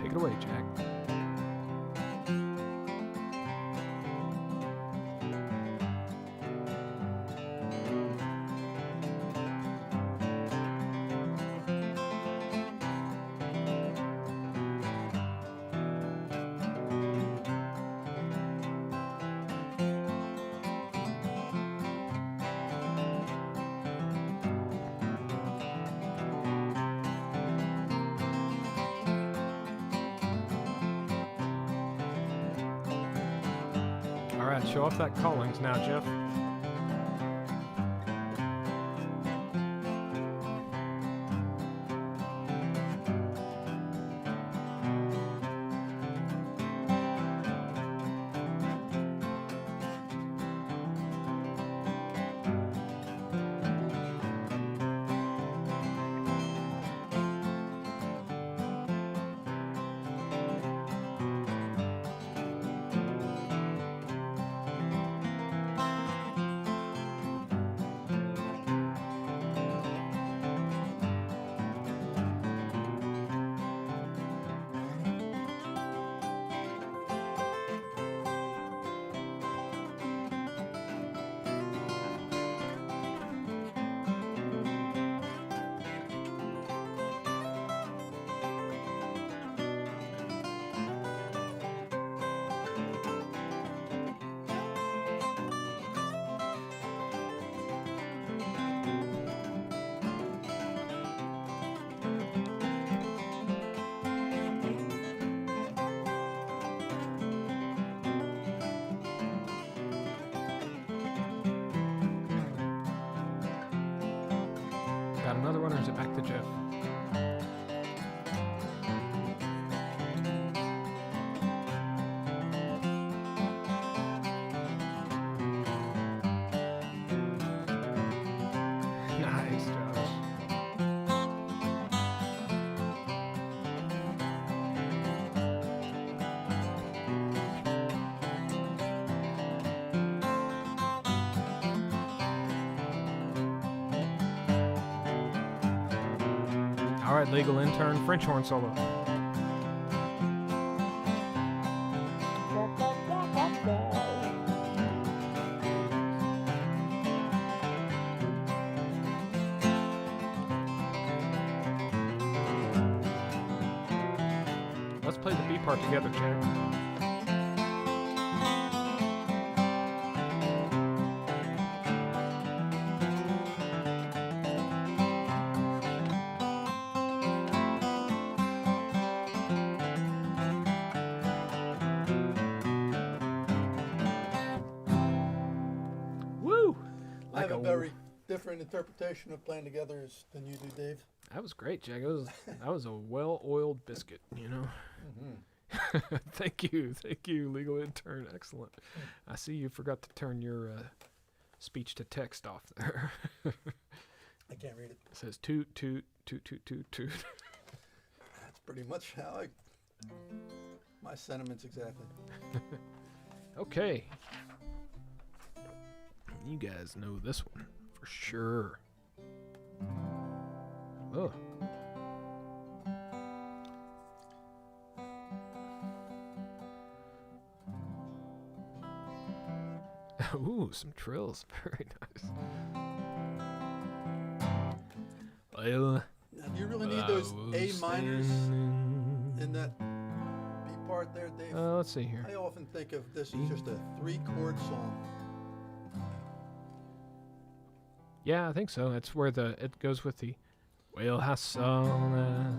Take it away, Jack. All right, show off that Collings now, Jeff. Got another one, or is it back to Jeff? Nice, Josh. All right, legal intern, French horn solo. Let's play the B part together, Jack. very different interpretation of playing together than you do, Dave. That was great, Jack. That was a well-oiled biscuit, you know. Mm-hmm. Thank you, legal intern. Excellent. I see you forgot to turn your speech to text off there. I can't read it. It says toot, toot, toot, toot, toot, toot. That's pretty much how my sentiments exactly. Okay. You guys know this one for sure. Oh. Ooh, some trills. Very nice. Well, Now, do you really need those A minors in that B part there, Dave? let's see here. I often think of this as just a 3-chord song. Yeah, I think so. That's where it goes with the. Well, I saw that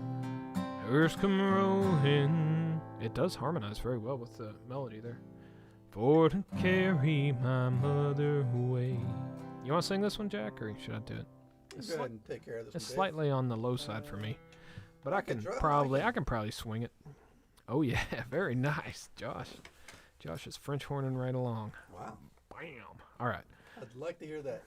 hearse come rolling. It does harmonize very well with the melody there. For to carry my mother away. You want to sing this one, Jack, or should I do it? Go ahead and take care of this It's one, Dave. slightly on the low side for me, but I can try. probably swing it. Oh yeah, very nice, Josh. Josh is French horning right along. Wow. Bam. All right. I'd like to hear that.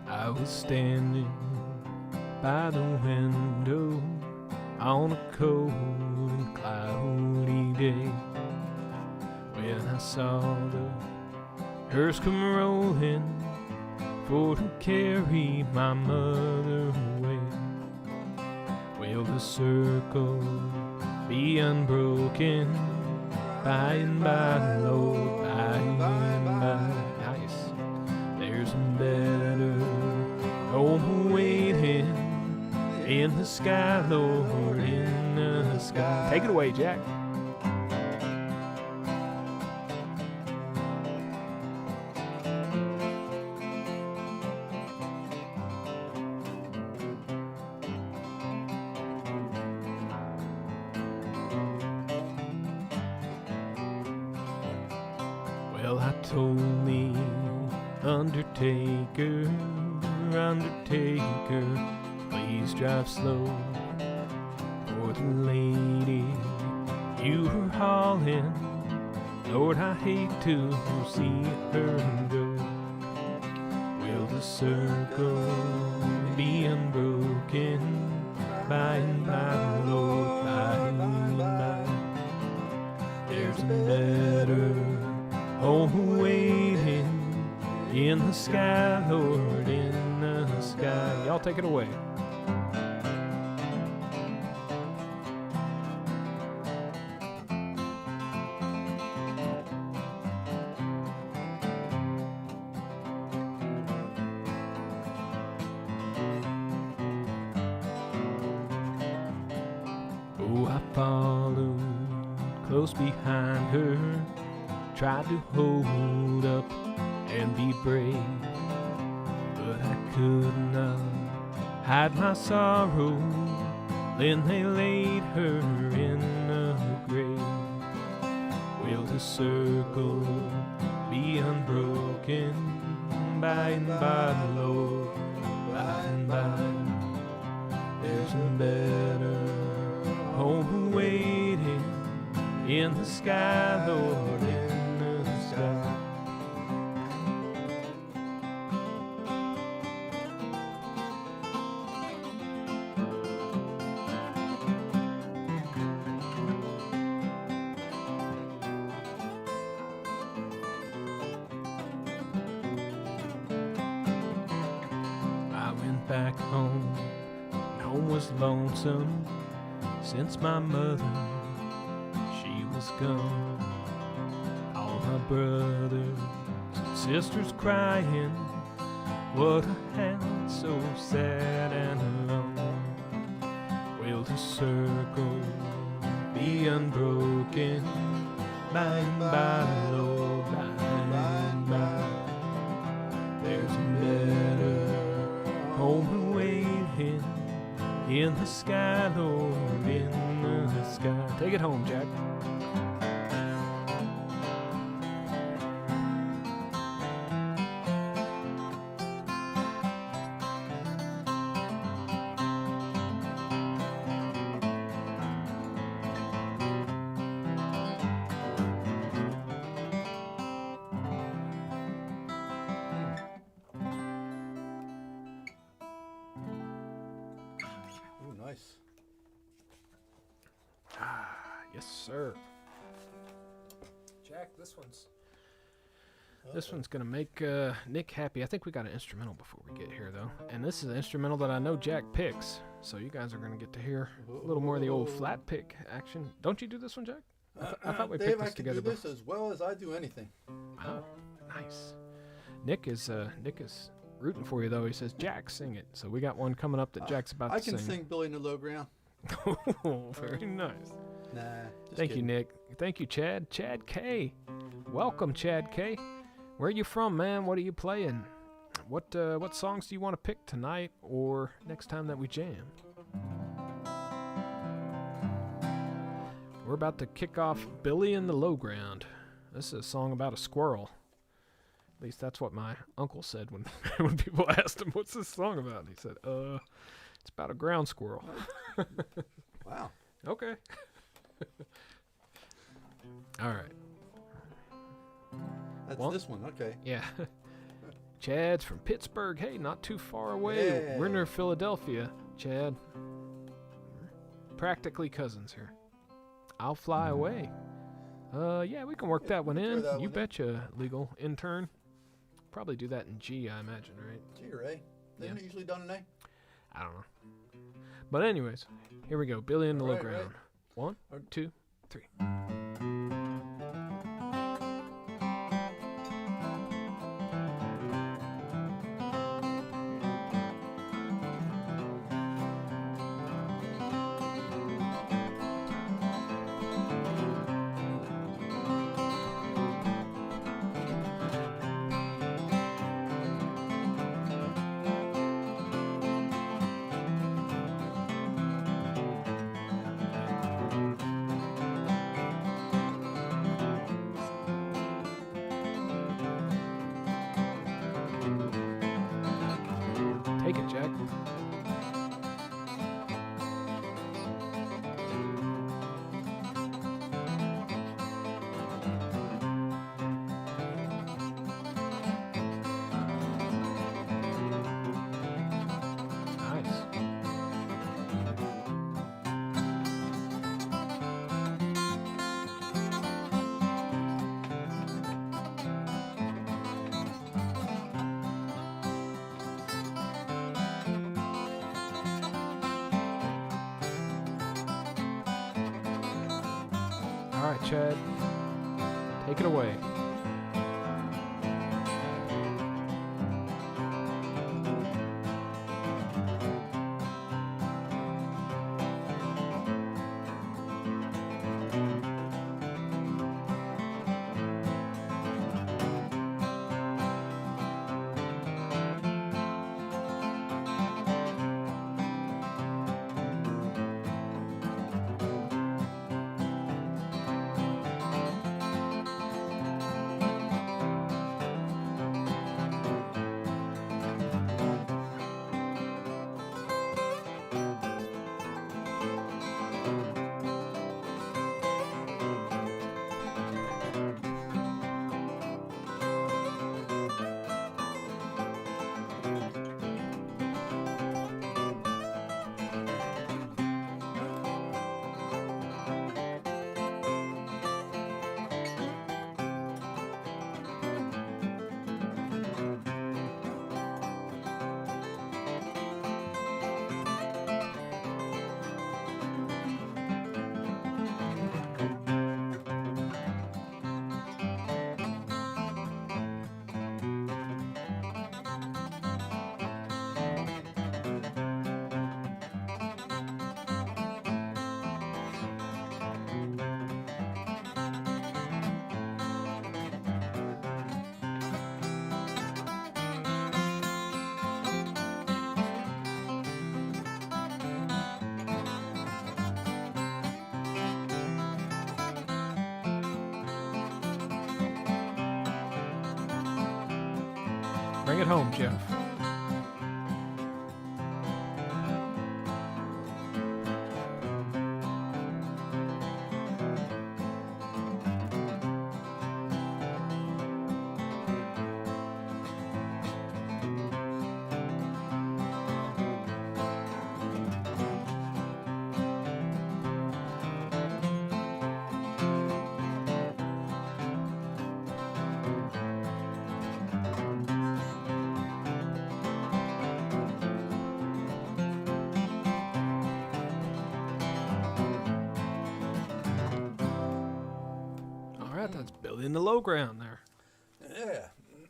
I was standing by the window on a cold and cloudy day when I saw the hearse come rolling for to carry my mother away. Will the circle be unbroken by and by, Lord, by and by? Nice. There's a better home waiting in the sky, Lord, in the sky. Take it away, Jack. Well, I told me, Undertaker, Undertaker, please drive slow. For the lady you were hauling, Lord, I hate to see her go. Will the circle be unbroken by and by, Lord, by and by? There's a better home waiting in the sky, Lord, in the sky. Y'all take it away. Oh, I followed close behind her, tried to hold up and be brave, but I could not hide my sorrow. Then they laid her in a grave. Will the circle be unbroken by and by, Lord, by and by? There's a better home waiting in the sky, Lord, in the sky. I went back home, and home was lonesome since my mother, she was gone. All my brothers and sisters crying, what a hand so sad and alone. Will the circle be unbroken by and by, Lord, by and by. There's a better home waiting in the sky, Lord, in the sky. Take it home, Jack. Ooh, nice. Yes, sir. Jack, this one's gonna make Nick happy. I think we got an instrumental before we get here, though, and this is an instrumental that I know Jack picks, so you guys are gonna get to hear a little more of the old flat pick action. Don't you do this one, Jack? I thought we Dave, picked I this can together. do this as well as I do anything. Oh, nice. Nick is rooting for you, though. He says, Jack, sing it. So we got one coming up that Jack's about I to can sing. sing Billy in the Low Ground. Oh, very nice. Nah. Thank you, Nick. Thank you, Chad. Chad K. Welcome, Chad K. Where are you from, man? What are you playing? What songs do you want to pick tonight or next time that we jam? We're about to kick off Billy in the Low Ground. This is a song about a squirrel. At least that's what my uncle said when when people asked him, what's this song about? And he said, it's about a ground squirrel. Wow. Okay. All right. That's this one. Okay. Yeah. Chad's from Pittsburgh. Hey, not too far away. Yeah. We're near Philadelphia, Chad. Practically cousins here. I'll fly away. Yeah, we can work that one in. that You one in. betcha, legal intern. Probably do that in G, I imagine, right? G or A? Isn't it usually done in A? I don't know. But anyways, here we go. Billy in the Low Right, Ground. right. 1, 2, 3. Take it, Jack. Nice. All right, Chad. Take it away. Bring it home, Jeff. That's building the low ground there. Yeah.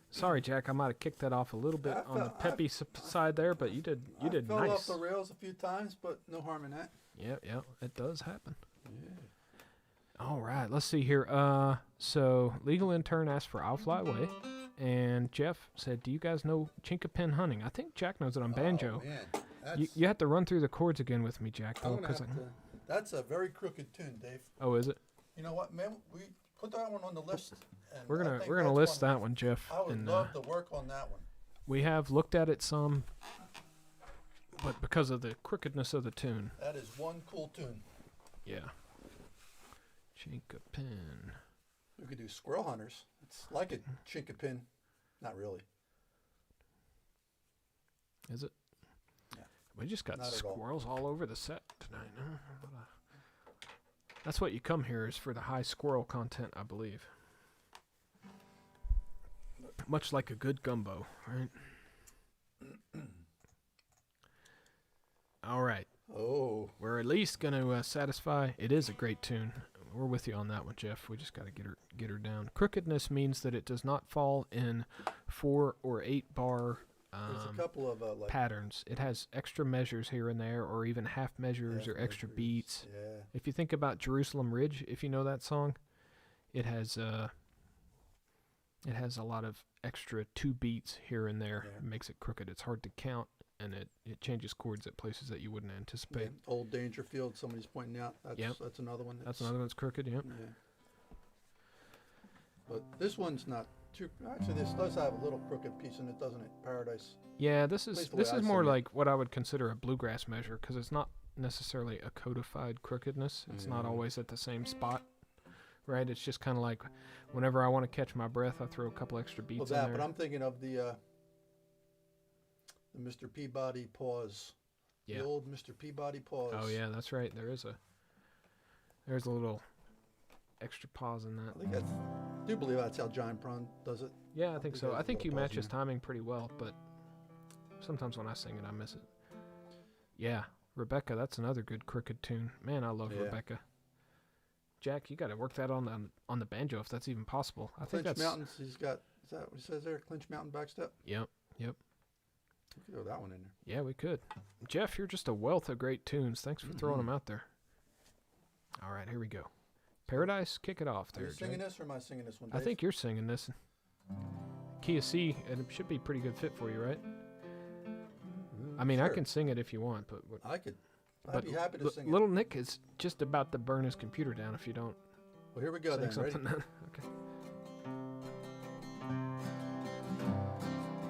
Sorry, Jack. I might have kicked that off a little bit on the peppy side there, but you did nice. Fell off the rails a few times, but no harm in that. Yeah, it does happen. Yeah. All right, let's see here. So legal intern asked for "I'll Fly Away," and Jeff said, "Do you guys know chinkapin hunting?" I think Jack knows it on banjo. Man, you have to run through the chords again with me, Jack. Though, that's a very crooked tune, Dave. Oh, is it? You know what, man? We put that one on the list. And we're gonna list that one, Jeff. I would love to work on that one. We have looked at it some, but because of the crookedness of the tune. That is one cool tune. Yeah. Chinkapin. We could do Squirrel Hunters. It's like a chinkapin. Not really. Is it? Yeah. We just got squirrels all over the set tonight. That's what you come here is for the high squirrel content, I believe. Much like a good gumbo, right? All right. Oh. We're at least going to satisfy. It is a great tune. We're with you on that one, Jeff. We just got to get her down. Crookedness means that it does not fall in 4 or 8 bar there's a couple of patterns. It has extra measures here and there, or even half measures or extra beats. Yeah. If you think about Jerusalem Ridge, if you know that song, it has a lot of extra 2 beats here and there. Yeah. It makes it crooked. It's hard to count, and it changes chords at places that you wouldn't anticipate. Yeah. Old Dangerfield, somebody's pointing out. That's another one. That's another one that's crooked, yep. Yeah. But this one's not too. Actually, this does have a little crooked piece in it, doesn't it? Paradise. Yeah, this is more like what I would consider a bluegrass measure, because it's not necessarily a codified crookedness. It's not always at the same spot, right? It's just kind of like whenever I want to catch my breath, I throw a couple extra beats in there. But I'm thinking of the Mr. Peabody pause. Yeah. The old Mr. Peabody pause. Oh yeah, that's right. There's a little extra pause in that. I do believe that's how John Prine does it. Yeah, I think so. I think you match his timing pretty well, but sometimes when I sing it, I miss it. Yeah, Rebecca, that's another good crooked tune. Man, I love Rebecca. Jack, you got to work that on the banjo if that's even possible. I think that's Mountains. He's got. Is that what he says there? Clinch Mountain backstep. Yep. We could throw that one in there. Yeah, we could. Jeff, you're just a wealth of great tunes. Thanks for throwing them out there. All right, here we go. Paradise, kick it off there. Are you singing this or am I singing this one, Dave? I think you're singing this. Key of C, and it should be a pretty good fit for you, right? I mean, I can sing it if you want, but I'd be happy to sing it. Little Nick is just about to burn his computer down if you don't. Well, here we go then. Ready? Okay.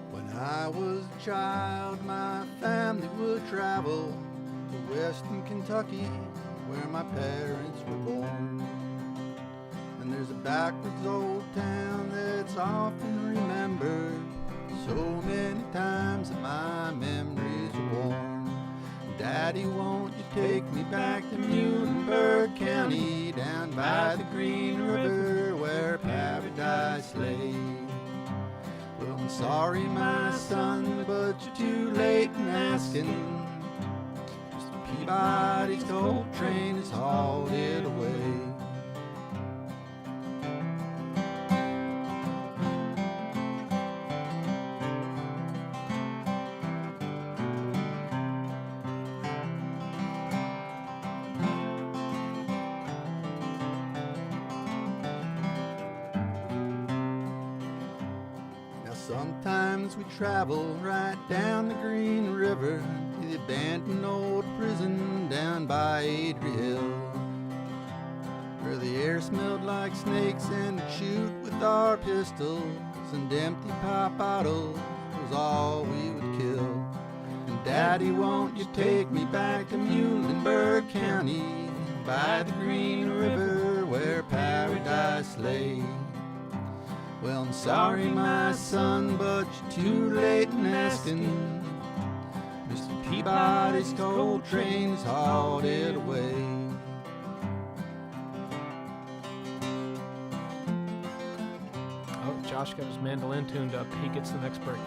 When I was a child, my family would travel to western Kentucky, where my parents were born. And there's a backwards old town that's often remembered, so many times that my memories are worn. Daddy, won't you take me back to Muhlenberg County, down by the Green River where paradise lay? Well, I'm sorry, my son, but you're too late in asking. Mr. Peabody's gold train is hauled it away. Sometimes we travel right down the Green River to the abandoned old prison down by Adrie Hill, where the air smelled like snakes and we'd shoot with our pistols, and empty pop bottles Daddy, won't you take me back to Muhlenberg County, by the Green River where paradise lay? Well, I'm sorry, my son, but you're too late in asking. Mr. Peabody's coal train has hauled it away. Oh, Josh got his mandolin tuned up. He gets the next break.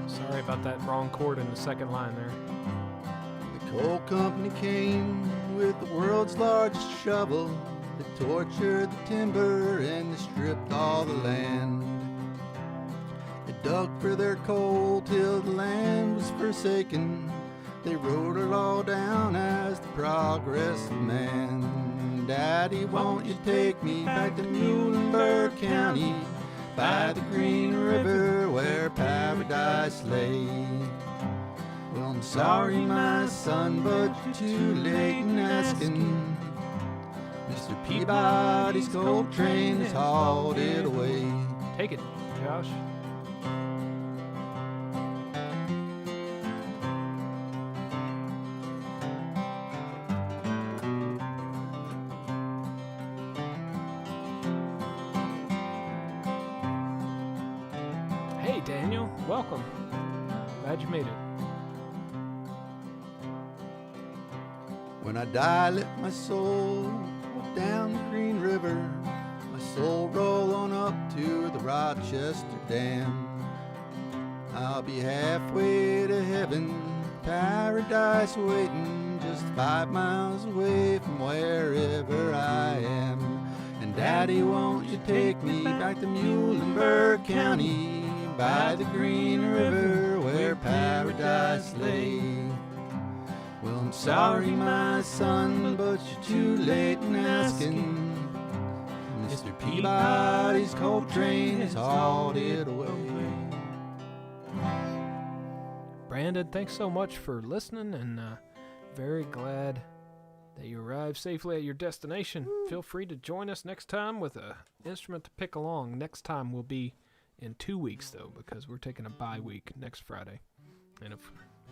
Sorry about that wrong chord in the second line there. The coal company came with the world's largest shovel. They tortured the timber and they stripped all the land. They dug for their coal till the land was forsaken. They wrote it all down as the progress of man. Daddy, won't you take me back to Muhlenberg County, by the Green River where paradise lay? Well, I'm sorry, my son, but you're too late in asking. Mr. Peabody's coal train has hauled it away. Take it, Josh. Hey, Daniel. Welcome. Glad you made it. When I die, let my soul go down the Green River. My soul roll on up to the Rochester Dam. I'll be halfway to heaven, paradise waiting, just 5 miles away from wherever I am. And Daddy, won't you take me back to Muhlenberg County, by the Green River where paradise lay? Well, I'm sorry, my son, but you're too late in asking. Mr. Peabody's coal train has hauled it away. Brandon, thanks so much for listening, and very glad that you arrived safely at your destination. Feel free to join us next time with an instrument to pick along. Next time will be in 2 weeks, though, because we're taking a bye week next Friday. And if,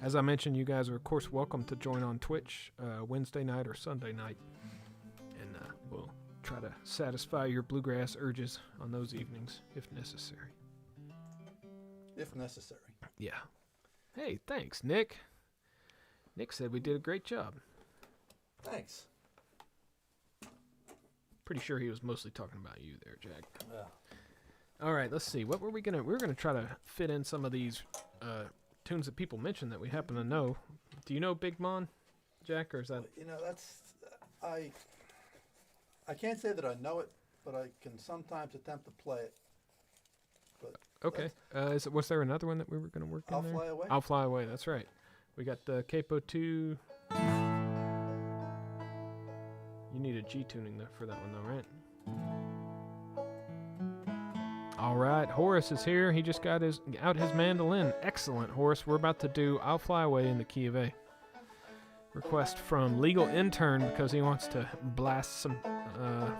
as I mentioned, you guys are, of course, welcome to join on Twitch Wednesday night or Sunday night. And we'll try to satisfy your bluegrass urges on those evenings, if necessary. If necessary. Yeah. Hey, thanks, Nick. Nick said we did a great job. Thanks. Pretty sure he was mostly talking about you there, Jack. Yeah. All right, let's see. What were we gonna? We were gonna try to fit in some of these tunes that people mentioned that we happen to know. Do you know Big Mon, Jack, or is that? You know, that's I can't say that I know it, but I can sometimes attempt to play it. But Okay. Was there another one that we were gonna work in I'll there? Fly Away. I'll Fly Away. That's right. We got the Capo 2. You need a G tuning for that one, though, right? All right, Horace is here. He just got out his mandolin. Excellent, Horace. We're about to do I'll Fly Away in the key of A. Request from Legal Intern because he wants to blast some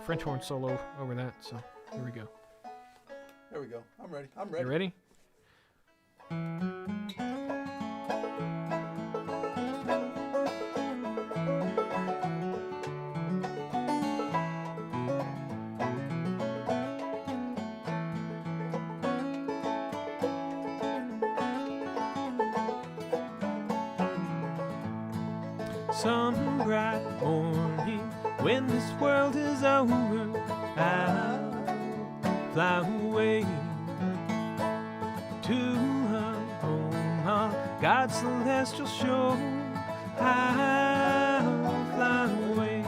French horn solo over that. So here we go. There we go. I'm ready. I'm ready. You ready? Some bright morning when this world is over, I'll fly away to a home on God's celestial shore. I'll fly away.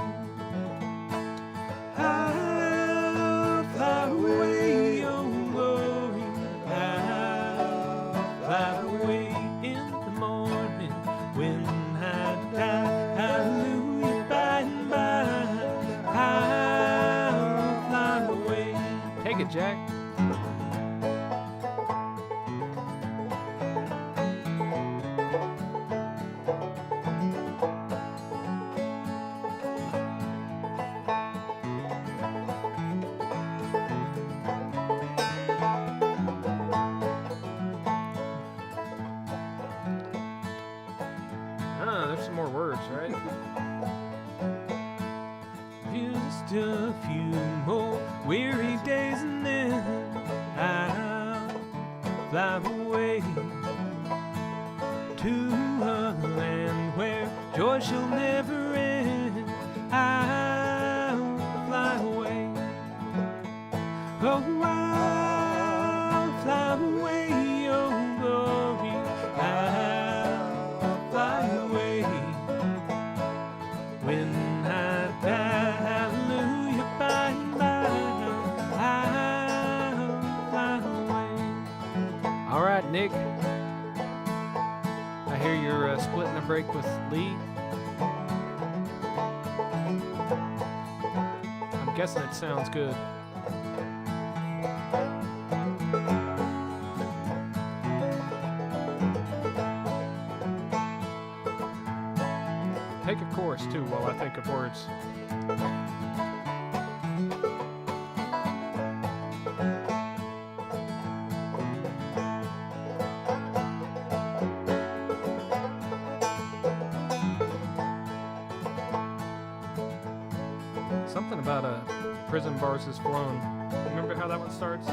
I'll fly away, oh glory. I'll fly away in the morning when I die. Hallelujah, by and by, I'll fly away. Take it, Jack. a few more weary days and then I'll fly away to a land where joy shall never end. I'll fly away. Oh, I'll fly away, oh glory. I'll fly away. When I die, hallelujah, by and by, I'll fly away. All right, Nick. I hear you're splitting a break with Lee. I'm guessing it sounds good. Take a chorus too while I think of words. Something about prison bars has flown. Remember how that one starts?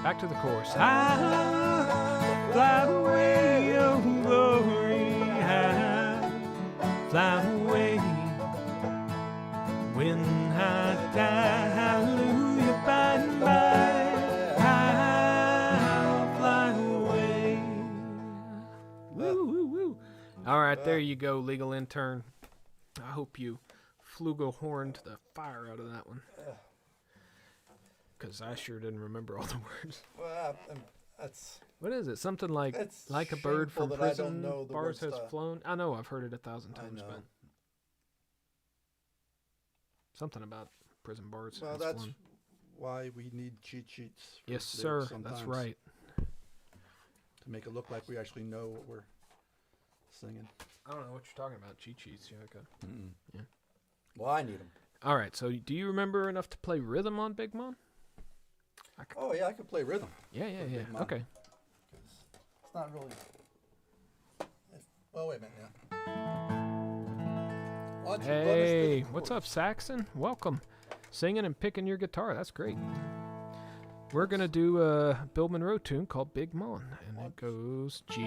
Back to the chorus. I'll fly away, oh glory. I'll fly away. When I die, hallelujah, by and by, I'll fly away. Woo, woo, woo. All right, there you go, legal intern. I hope you flugelhorned the fire out of that one. Because I sure didn't remember all the words. Well, that's... What is it? Something like It's a bird from shameful that I prison, don't know the bars has words to- flown. I know, I've heard it 1,000 I times, know. but something about prison bars Well, has that's flown. why we need cheat sheets. for Yes, lyrics sir. That's sometimes, right. To make it look like we actually know what we're singing. I don't know what you're talking about. Cheat sheets. Yeah, okay. Yeah. Well, I need them. All right. So, do you remember enough to play rhythm on Big Mon? Oh, yeah, I could play rhythm. Yeah. Big Mon. Okay. It's not really... Well, wait a minute now. Why don't you run us through Hey, the what's chorus? up, Saxon? Welcome. Singing and picking your guitar. That's great. We're going to do a Bill Monroe tune called Big Mon. And it goes G.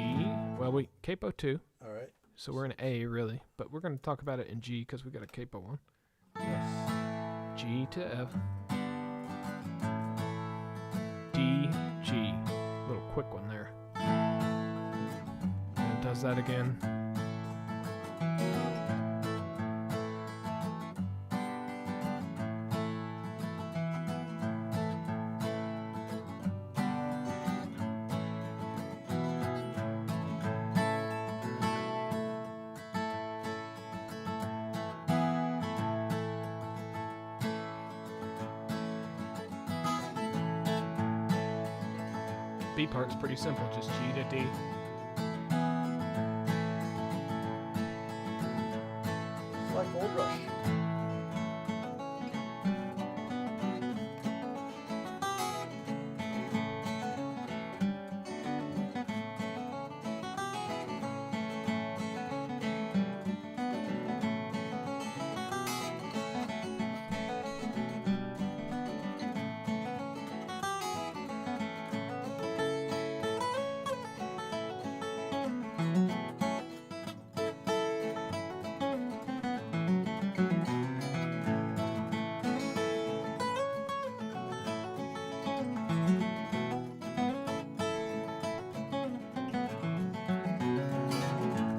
Well, capo 2. All right. So we're in A, really. But we're going to talk about it in G because we got a capo 1. Yes. G to F. D, G. Little quick one there. And it does that again. B part's pretty simple, just G to D. It's like Gold Rush.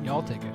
Y'all take it.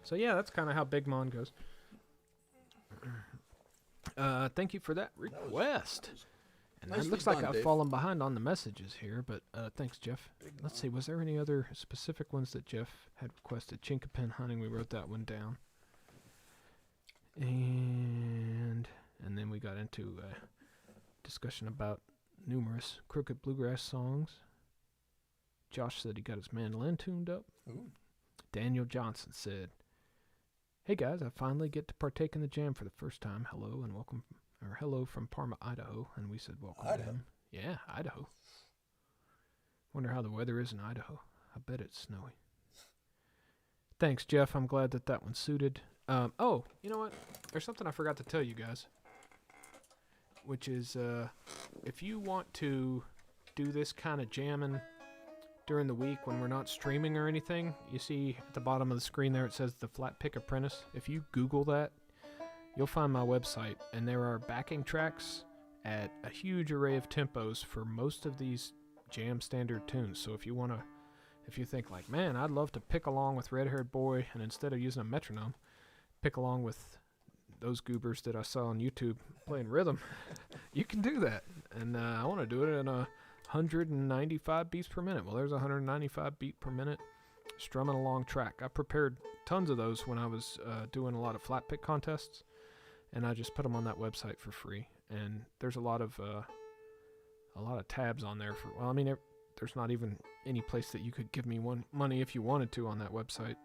So yeah, that's kind of how Big Mon goes. Thank you for that request. And it looks like I've fallen behind on the messages here, but thanks, Jeff. Let's see, was there any other specific ones that Jeff had requested? Chinkapin hunting, we wrote that one down. And then we got into discussion about numerous Crooked Bluegrass songs. Josh said he got his mandolin tuned up. Ooh. Daniel Johnson said, "Hey guys, I finally get to partake in the jam for the first time. Hello and welcome, or hello from Parma, Idaho." And we said welcome to him. Yeah, Idaho. Wonder how the weather is in Idaho. I bet it's snowy. Thanks, Jeff. I'm glad that one suited. Oh, you know what? There's something I forgot to tell you guys, which is if you want to do this kind of jamming during the week when we're not streaming or anything, you see at the bottom of the screen there it says the Flat Pick Apprentice. If you Google that, you'll find my website, and there are backing tracks at a huge array of tempos for most of these jam standard tunes. So if you think like, man, I'd love to pick along with Red Haired Boy, and instead of using a metronome, pick along with those goobers that I saw on YouTube playing rhythm, you can do that. And I want to do it in 195 beats per minute. Well, there's 195 beat per minute strumming along track. I prepared tons of those when I was doing a lot of flat pick contests, and I just put them on that website for free. And there's a lot of tabs on there for, well, I mean, there's not even any place that you could give me money if you wanted to on that website.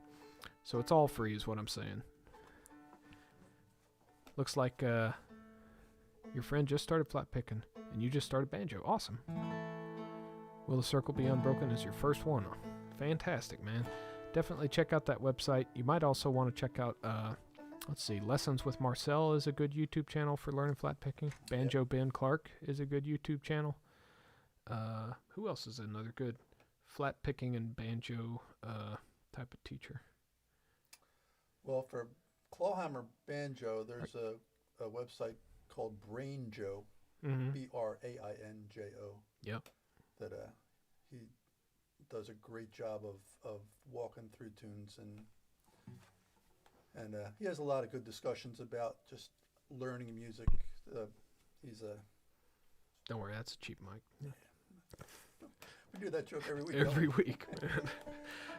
So it's all free is what I'm saying. Looks like your friend just started flat picking, and you just started banjo. Awesome. Will the Circle Be Unbroken is your first one. Fantastic, man. Definitely check out that website. You might also want to check out, let's see, Lessons with Marcel is a good YouTube channel for learning flat picking. Banjo Ben Clark is a good YouTube channel. Who else is another good flat picking and banjo type of teacher? Well, for clawhammer banjo, there's a website called Brainjo, Brainjo. Yep. That he does a great job of walking through tunes, and he has a lot of good discussions about just learning music. He's a Don't worry, that's a cheap mic. We do that joke every week. Every week, man.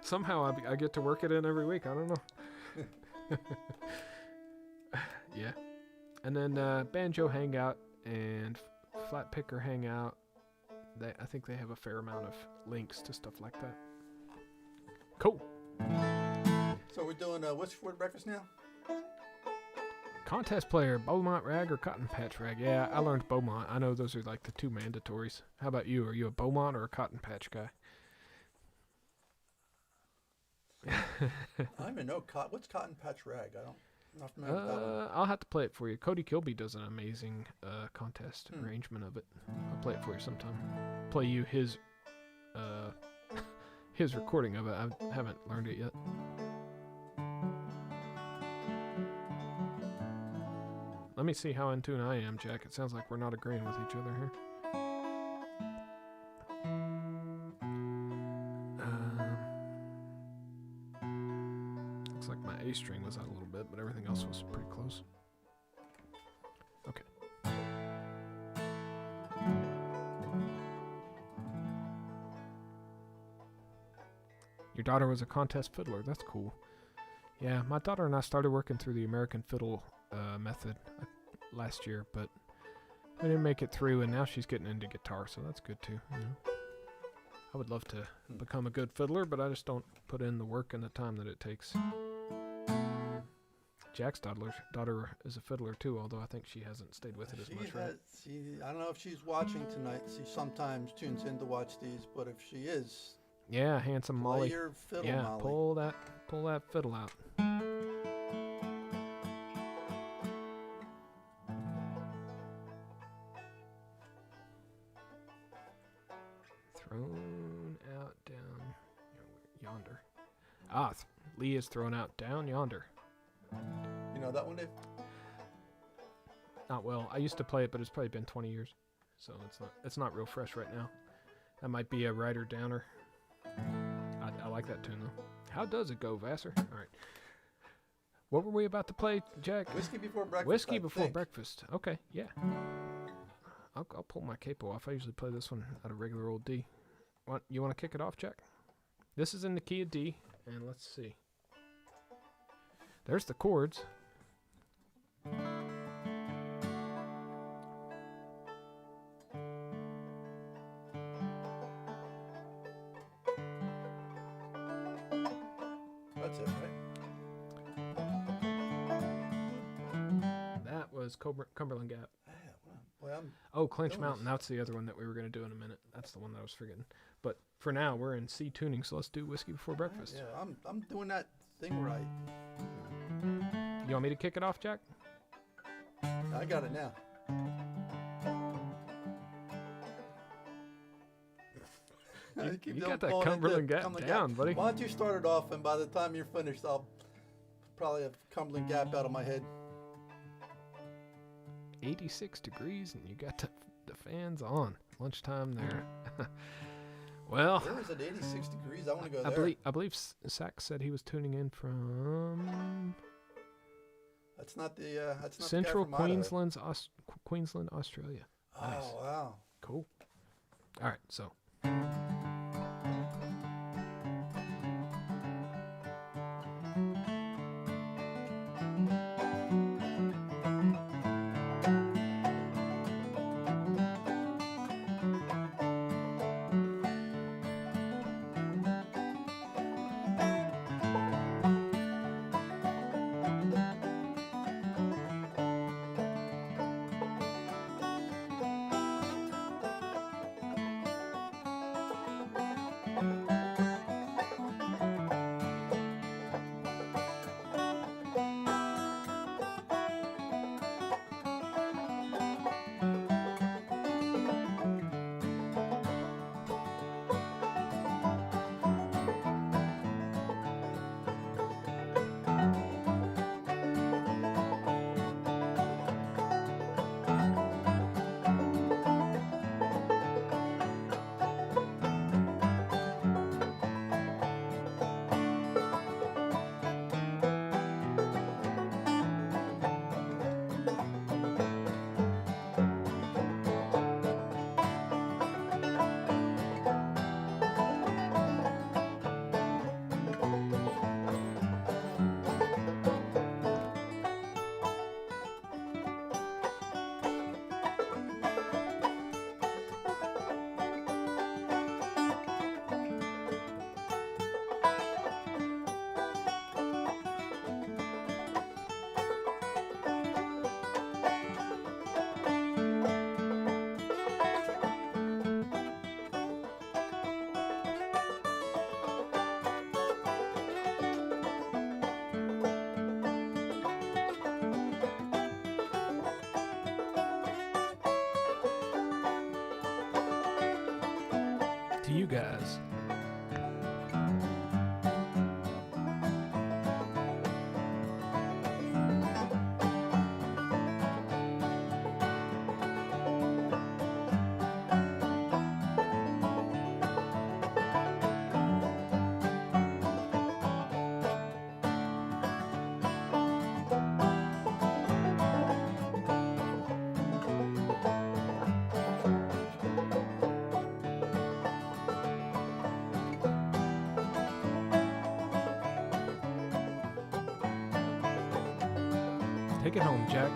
Somehow I get to work it in every week. I don't know. Yeah. And then Banjo Hangout and Flat Picker Hangout. I think they have a fair amount of links to stuff like that. Cool. So we're doing what's for breakfast now? Contest player, Beaumont Rag or Cotton Patch Rag? Yeah, I learned Beaumont. I know those are like the two mandatories. How about you? Are you a Beaumont or a Cotton Patch guy? I don't even know. What's Cotton Patch Rag? I'm not familiar with that one. I'll have to play it for you. Cody Kilby does an amazing contest arrangement of it. I'll play it for you sometime. Play you his recording of it. I haven't learned it yet. Let me see how in tune I am, Jack. It sounds like we're not agreeing with each other here. Looks like my A string was out a little bit, but everything else was pretty close. Okay. Your daughter was a contest fiddler. That's cool. Yeah, my daughter and I started working through the American Fiddle method last year, but we didn't make it through, and now she's getting into guitar, so that's good too. You know? I would love to become a good fiddler, but I just don't put in the work and the time that it takes. Jack's daughter is a fiddler too, although I think she hasn't stayed with it as much, right? I don't know if she's watching tonight. She sometimes tunes in to watch these, but if she is, yeah, handsome Molly. play your fiddle, yeah, Molly. pull that fiddle out. Thrown out down yonder. Lee is thrown out down yonder. You know that one, Dave? Not well. I used to play it, but it's probably been 20 years, so it's not real fresh right now. That might be a rider downer. I like that tune though. How does it go, Vassar? All right. What were we about to play, Jack? Whiskey Before Breakfast. Whiskey I Before think. Breakfast. Okay, yeah. I'll pull my capo off. I usually play this one at a regular old D. You want to kick it off, Jack? This is in the key of D, and let's see. There's the chords. That's it, right? That was Cumberland Gap. Yeah, well, Oh, Clinch Those- Mountain. That's the other one that we were going to do in a minute. That's the one that I was forgetting. But for now, we're in C tuning, so let's do Whiskey Before Breakfast. yeah, I'm doing that thing right. You want me to kick it off, Jack? I got it now. You got that Cumberland Gap down, buddy. Why don't you start it off, and by the time you're finished, I'll probably have Cumberland Gap out of my head. 86 degrees, and you got the fans on. Lunchtime there. Well, Where is it? 86 degrees. I want to go there. I believe Sack said he was tuning in from That's not the. That's not Central the guy from Idaho. Queensland, Australia. Oh Nice. wow. Cool. All right, so. To you guys. Take it home, Jack.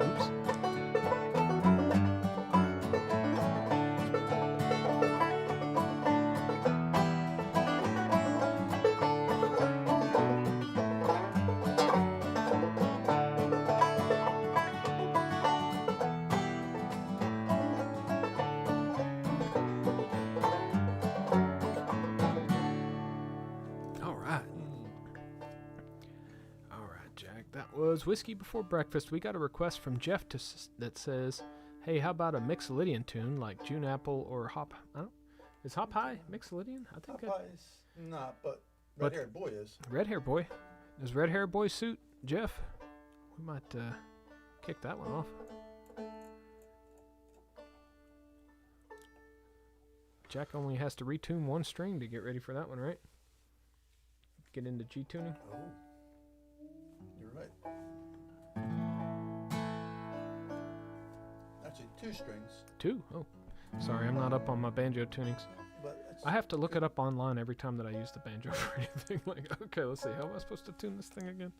Oops. All right. All right, Jack. That was Whiskey Before Breakfast. We got a request from Jeff that says, hey, how about a Mixolydian tune like June Apple or Hop? I don't, is Hop High Mixolydian? I think Popeye's not, but But- red-haired boy is. Red Hair Boy. Does Red Hair Boy suit Jeff? We might kick that one off. Jack only has to retune one string to get ready for that one, right? Get into G tuning. Oh, you're right. Actually, 2 strings. 2? Oh, sorry, I'm not up on my banjo tunings. But it's I have to look it up online every time that I use the banjo for anything. Like, okay, let's see. How am I supposed to tune this thing again?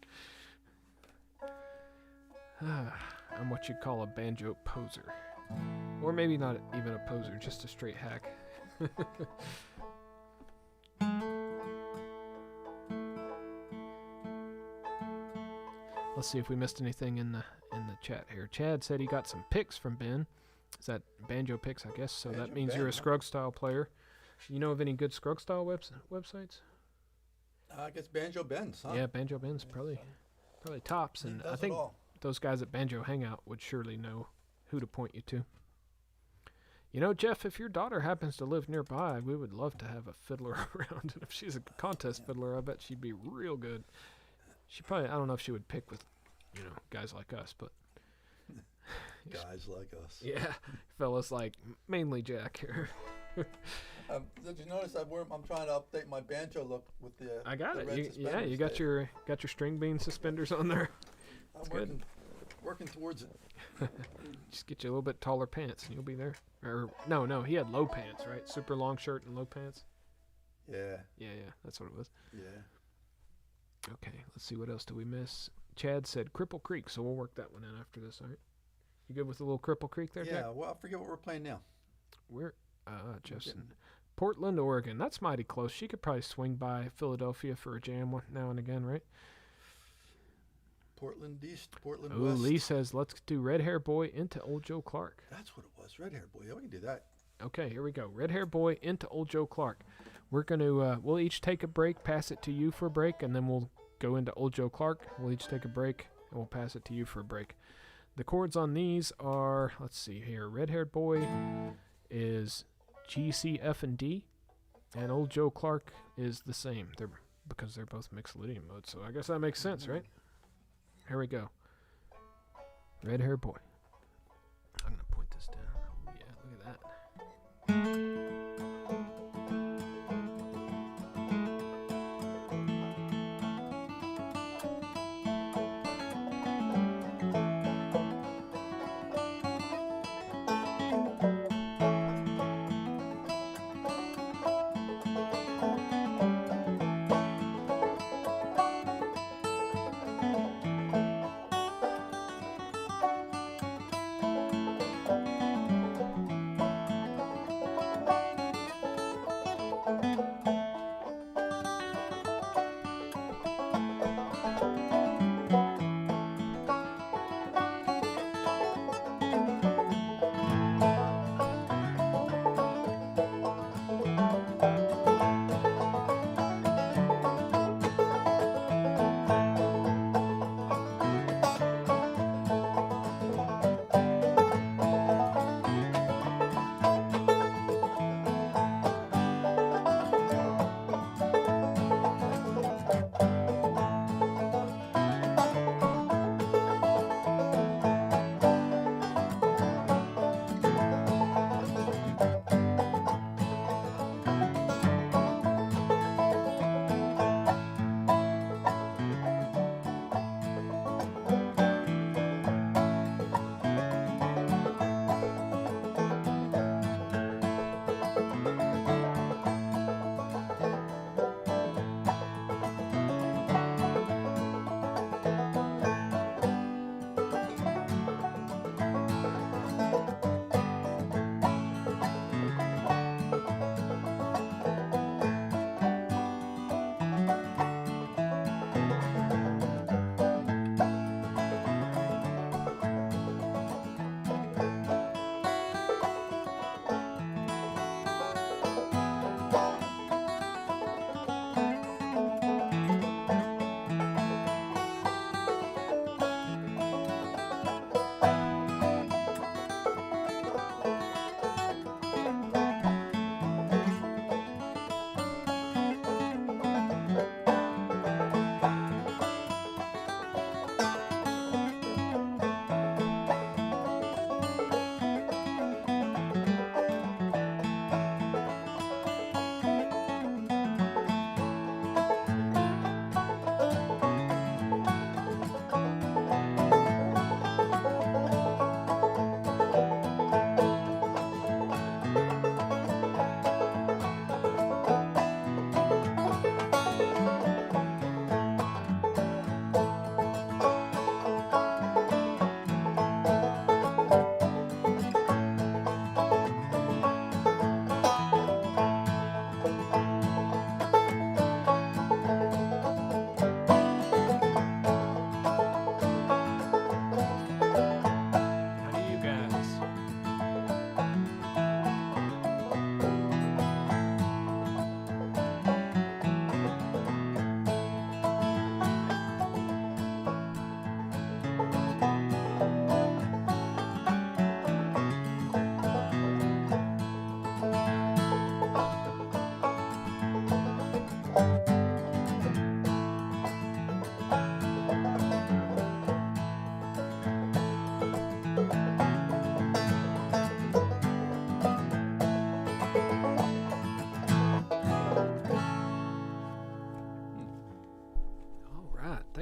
I'm what you'd call a banjo poser. Or maybe not even a poser, just a straight hack. Let's see if we missed anything in the chat here. Chad said he got some picks from Ben. Is that banjo picks, I guess? So that Banjo means Ben, you're a huh? Scruggs style player. You know of any good Scruggs style websites? I guess Banjo Ben's, huh? Yeah, Banjo Ben's probably tops, He and does I it think all. those guys at Banjo Hangout would surely know who to point you to. You know, Jeff, if your daughter happens to live nearby, we would love to have a fiddler around. And if she's a contest fiddler, I bet she'd be real good. She probably, I don't know if she would pick with, guys like us, but Guys like us. yeah, fellas like mainly Jack here. Did you notice I'm trying to update my banjo look with the I got the it. red You suspenders got today. your string bean suspenders on there. I'm It's good. working towards it. Just get you a little bit taller pants, and you'll be there. Or no, he had low pants, right? Super long shirt and low pants. Yeah, Yeah, that's what it was. yeah. Okay, let's see, what else do we miss? Chad said Cripple Creek, so we'll work that one in after this, all right? You good with the little Cripple Creek there, Jack? Yeah, well, I forget what we're playing now. We're, Justin. Portland, Oregon. That's mighty close. She could probably swing by Philadelphia for a jam now and again, right? Portland East, Portland Ooh, West. Lee says, let's do Red Hair Boy into Old Joe Clark. That's what it was. Red hair boy. Yeah, we can do that. Okay, here we go. Red Hair Boy into Old Joe Clark. We're going to, we'll each take a break, pass it to you for a break, and then we'll go into Old Joe Clark. We'll each take a break, and we'll pass it to you for a break. The chords on these are, let's see here. Red Haired Boy is G, C, F, and D, and Old Joe Clark is the same. Because they're both Mixolydian mode, so I guess that makes sense, right? Here we go. Red Hair Boy. I'm going to point this down. Oh, yeah, look at that.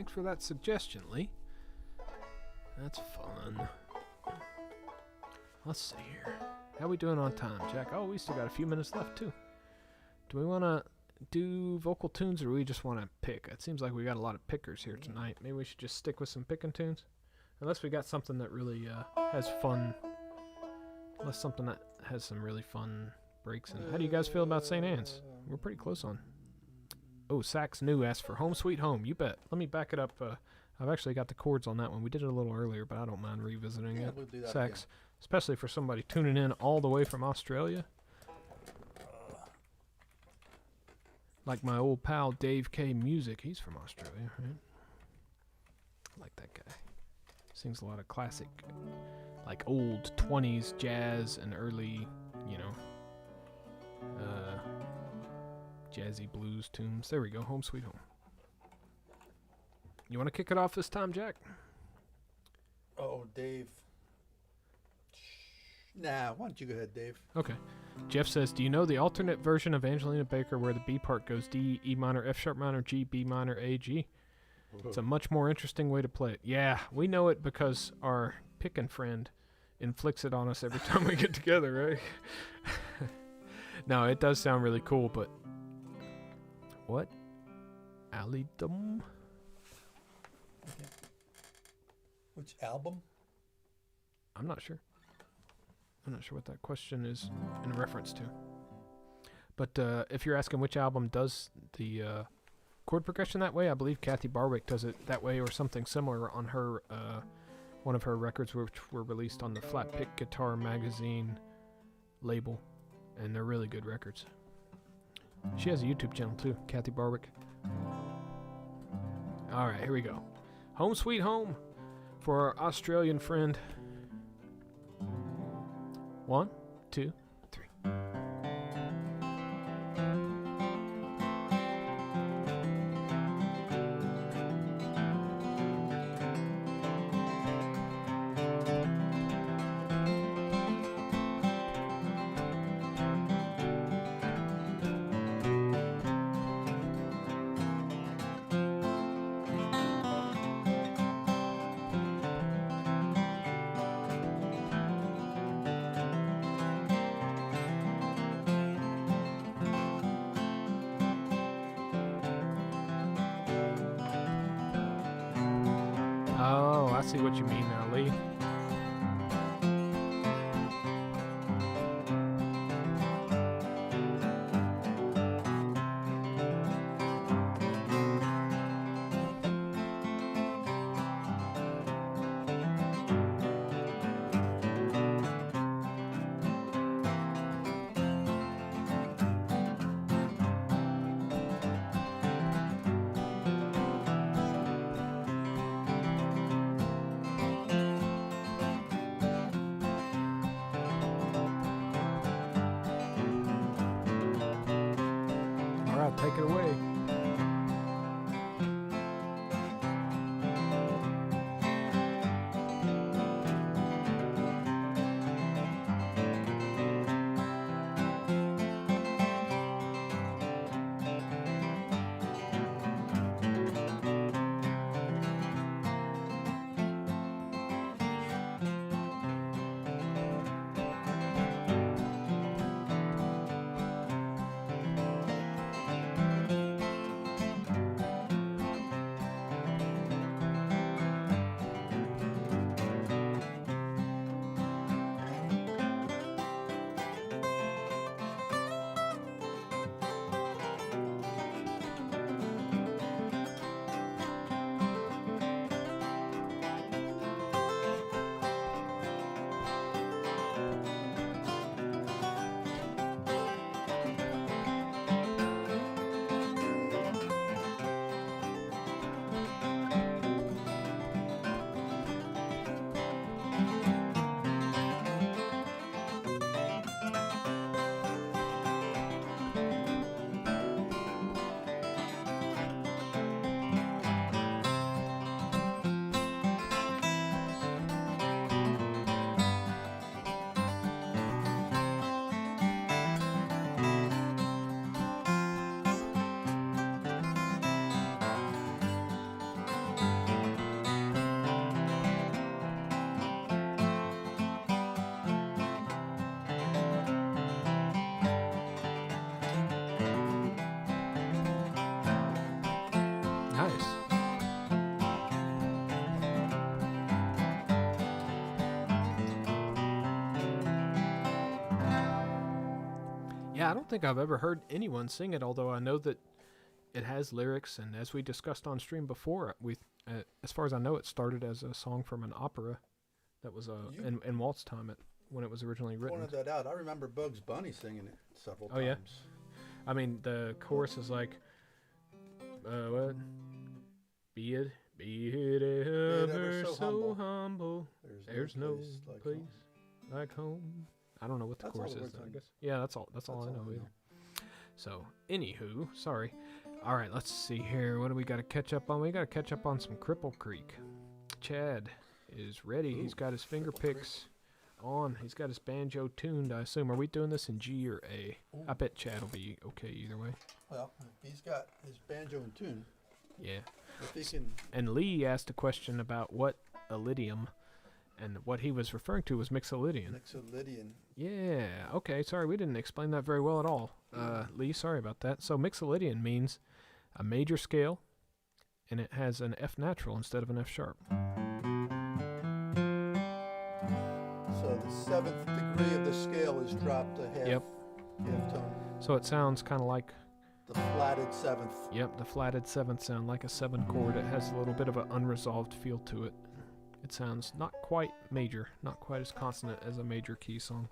Thanks for that suggestion, Lee. That's fun. Let's see here. How we doing on time, Jack? Oh, we still got a few minutes left, too. Do we want to do vocal tunes, or do we just want to pick? It seems like we got a lot of pickers here tonight. Maybe we should just stick with some picking tunes? Unless we got something that really has fun. Unless something that has some really fun breaks in. How do you guys feel about St. Anne's? We're pretty close on. Oh, Sax New asked for Home Sweet Home. You bet. Let me back it up. I've actually got the chords on that one. We did it a little earlier, but I don't mind revisiting it. We'll do that Sax, again. especially for somebody tuning in all the way from Australia. Like my old pal Dave K. Music. He's from Australia, right? I like that guy. Sings a lot of classic, like old 20s jazz and early, jazzy blues tunes. There we go. Home Sweet Home. You want to kick it off this time, Jack? Oh, Dave. Nah, why don't you go ahead, Dave? Okay. Jeff says, do you know the alternate version of Angelina Baker where the B part goes D, E minor, F sharp minor, G, B minor, A, G? It's a much more interesting way to play it. Yeah, we know it because our pickin' friend inflicts it on us every time we get together, right? No, it does sound really cool, but... What? Alidum? Which album? I'm not sure. I'm not sure what that question is in reference to. But if you're asking which album does the chord progression that way, I believe Kathy Barwick does it that way or something similar on her one of her records which were released on the Flat Pick Guitar Magazine label, and they're really good records. She has a YouTube channel too, Kathy Barwick. All right, here we go. Home Sweet Home for our Australian friend. 1, 2, 3. Oh, I see what you mean now, Lee. Take it away. Yeah, I don't think I've ever heard anyone sing it, although I know that it has lyrics, and as we discussed on stream before, as far as I know, it started as a song from an opera that was in Walt's time when it was originally written. Pointed that out. I remember Bugs Bunny singing it several times. Yeah? I mean, the chorus is like, what? Be it ever so humble, there's no place like home. I don't know what the chorus is, I guess. Yeah, that's all I know either. So, anywho, sorry. All right, let's see here. What do we got to catch up on? We got to catch up on some Cripple Creek. Chad is ready. He's got his finger picks on. He's got his banjo tuned, I assume. Are we doing this in G or A? Ooh. I bet Chad will be okay either way. Well, if he's got his banjo in tune. Yeah. If he can. And Lee asked a question about what Illidium, and what he was referring to was Mixolydian. Mixolydian. Yeah, okay, sorry, we didn't explain that very well at all. Lee, sorry about that. So Mixolydian means a major scale, and it has an F natural instead of an F sharp. So the 7th degree of the scale is dropped a half tone. So it sounds kind of like the flatted 7th. Yep, the flatted 7th sound, like a 7 chord. It has a little bit of an unresolved feel to it. It sounds not quite major, not quite as consonant as a major key song.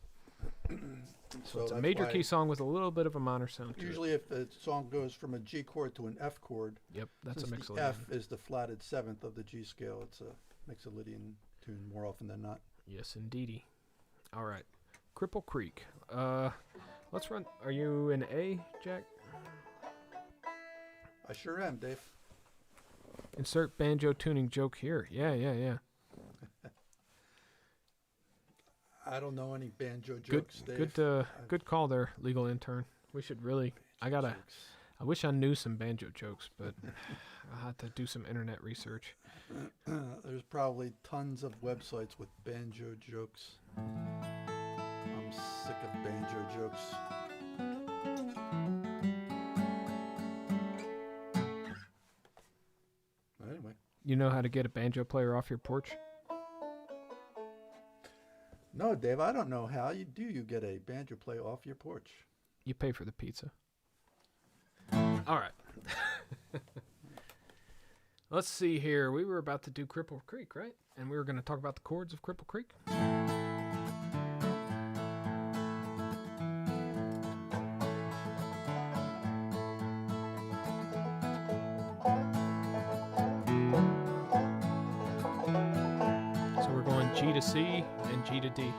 So it's a major key song with a little bit of a minor sound to it. Usually if a song goes from a G chord to an F chord, yep, that's a Mixolydian. The F is the flatted 7th of the G scale. It's a Mixolydian tune more often than not. Yes, indeedy. All right, Cripple Creek. Let's run. Are you in A, Jack? I sure am, Dave. Insert banjo tuning joke here. Yeah. I don't know any banjo jokes, Dave. Good call there, legal intern. We should really. I wish I knew some banjo jokes, but I had to do some internet research. There's probably tons of websites with banjo jokes. I'm sick of banjo jokes. Anyway. You know how to get a banjo player off your porch? No, Dave, I don't know how. You get a banjo player off your porch? You pay for the pizza. All right. Let's see here. We were about to do Cripple Creek, right? And we were going to talk about the chords of Cripple Creek. So we're going G to C and G to D.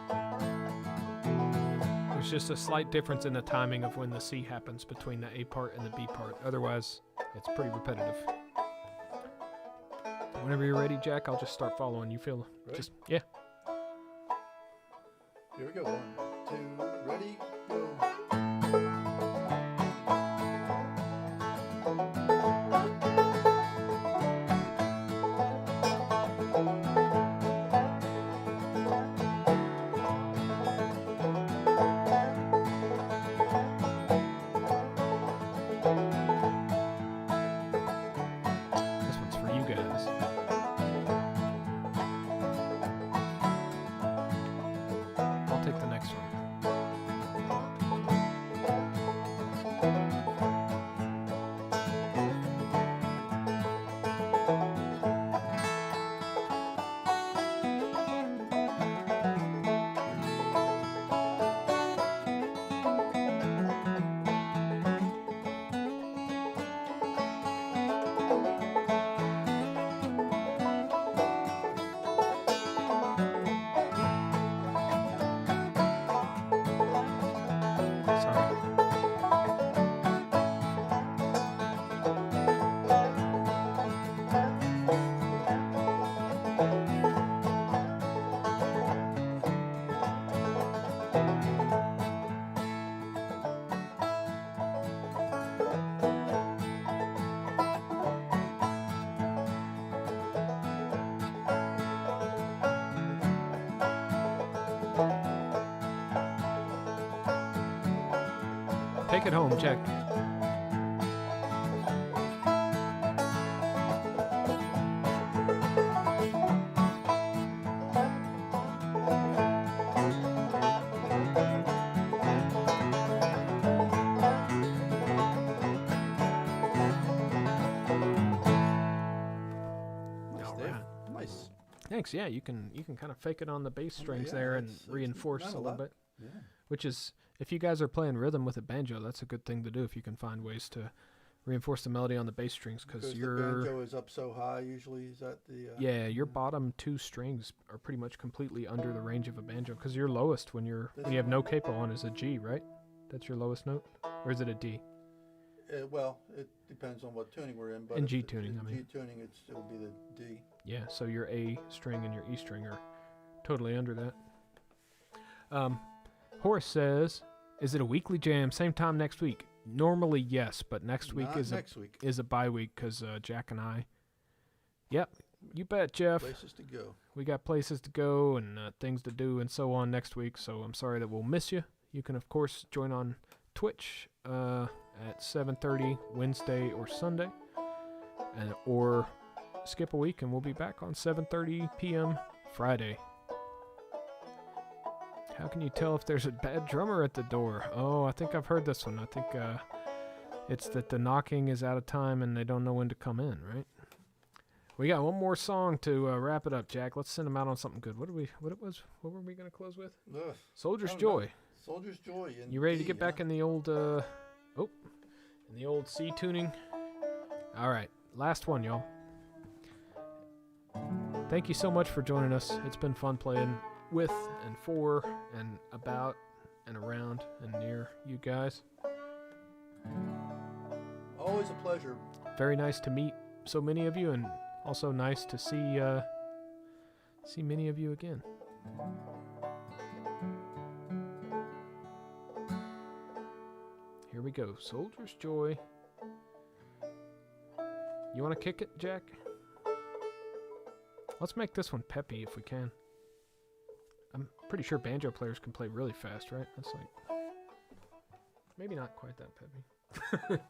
There's just a slight difference in the timing of when the C happens between the A part and the B part. Otherwise, it's pretty repetitive. Whenever you're ready, Jack, I'll just start following. You feel ready? Yeah. Here we go. 1, 2, ready, go. This one's for you guys. I'll take the next one. Sorry. Take it home, Jack. Thanks. Yeah, you can kind of fake it on the bass strings yeah, there and it's reinforce not a a little lot. bit. Yeah. Which is, if you guys are playing rhythm with a banjo, that's a good thing to do if you can find ways to reinforce the melody on the bass strings because the your banjo is up so high usually. Is that the... your bottom two strings are pretty much completely under the range of a banjo because your lowest when you have no capo on is a G, right? That's your lowest note, or is it a D? Well, it depends on what tuning we're in. But In G tuning, I mean. G tuning, it'll be the D. Yeah, so your A string and your E string are totally under that. Horace says, "Is it a weekly jam? Same time next week?" Normally, yes, but next week Not next week. is a bye week because Jack and I. Yep, you bet, Jeff. Places to go. We got places to go and things to do and so on next week. So I'm sorry that we'll miss you. You can of course join on Twitch at 7:30 Wednesday or Sunday, or skip a week and we'll be back on 7:30 p.m. Friday. How can you tell if there's a bad drummer at the door? Oh, I think I've heard this one. I think it's that the knocking is out of time and they don't know when to come in, right? We got one more song to wrap it up, Jack. Let's send them out on something good. What were we gonna close with? Ugh. Soldier's Oh, Joy. no. Soldier's Joy. You ready to get back in the old in the old C tuning? All right, last one, y'all. Thank you so much for joining us. It's been fun playing with and for and about and around and near you guys. Always a pleasure. Very nice to meet so many of you, and also nice to see many of you again. Here we go. Soldier's Joy. You want to kick it, Jack? Let's make this one peppy if we can. I'm pretty sure banjo players can play really fast, right? That's like... maybe not quite that peppy.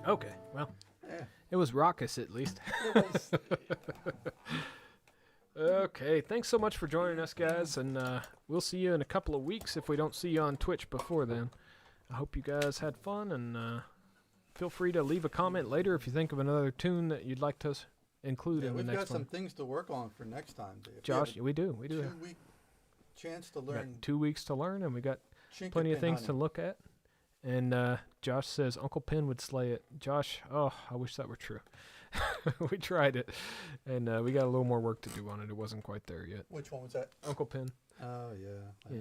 Okay, well, it was raucous at least. Okay, thanks so much for joining us, guys, and we'll see you in a couple of weeks if we don't see you on Twitch before then. I hope you guys had fun, and feel free to leave a comment later if you think of another tune that you'd like to include in the next one. We've got some things to work on for next time, Dave. Josh, we do. 2-week chance to We learn. got 2 weeks to learn, and we got Chink plenty of and things to honey. look at. And Josh says Uncle Pen would slay it. Josh, oh, I wish that were true. We tried it, and we got a little more work to do on it. It wasn't quite there yet. Which one was that? Uncle Pin. Oh, yeah.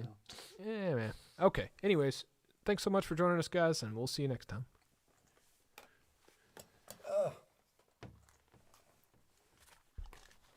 Yeah, man. Okay. Anyways, thanks so much for joining us, guys, and we'll see you next time.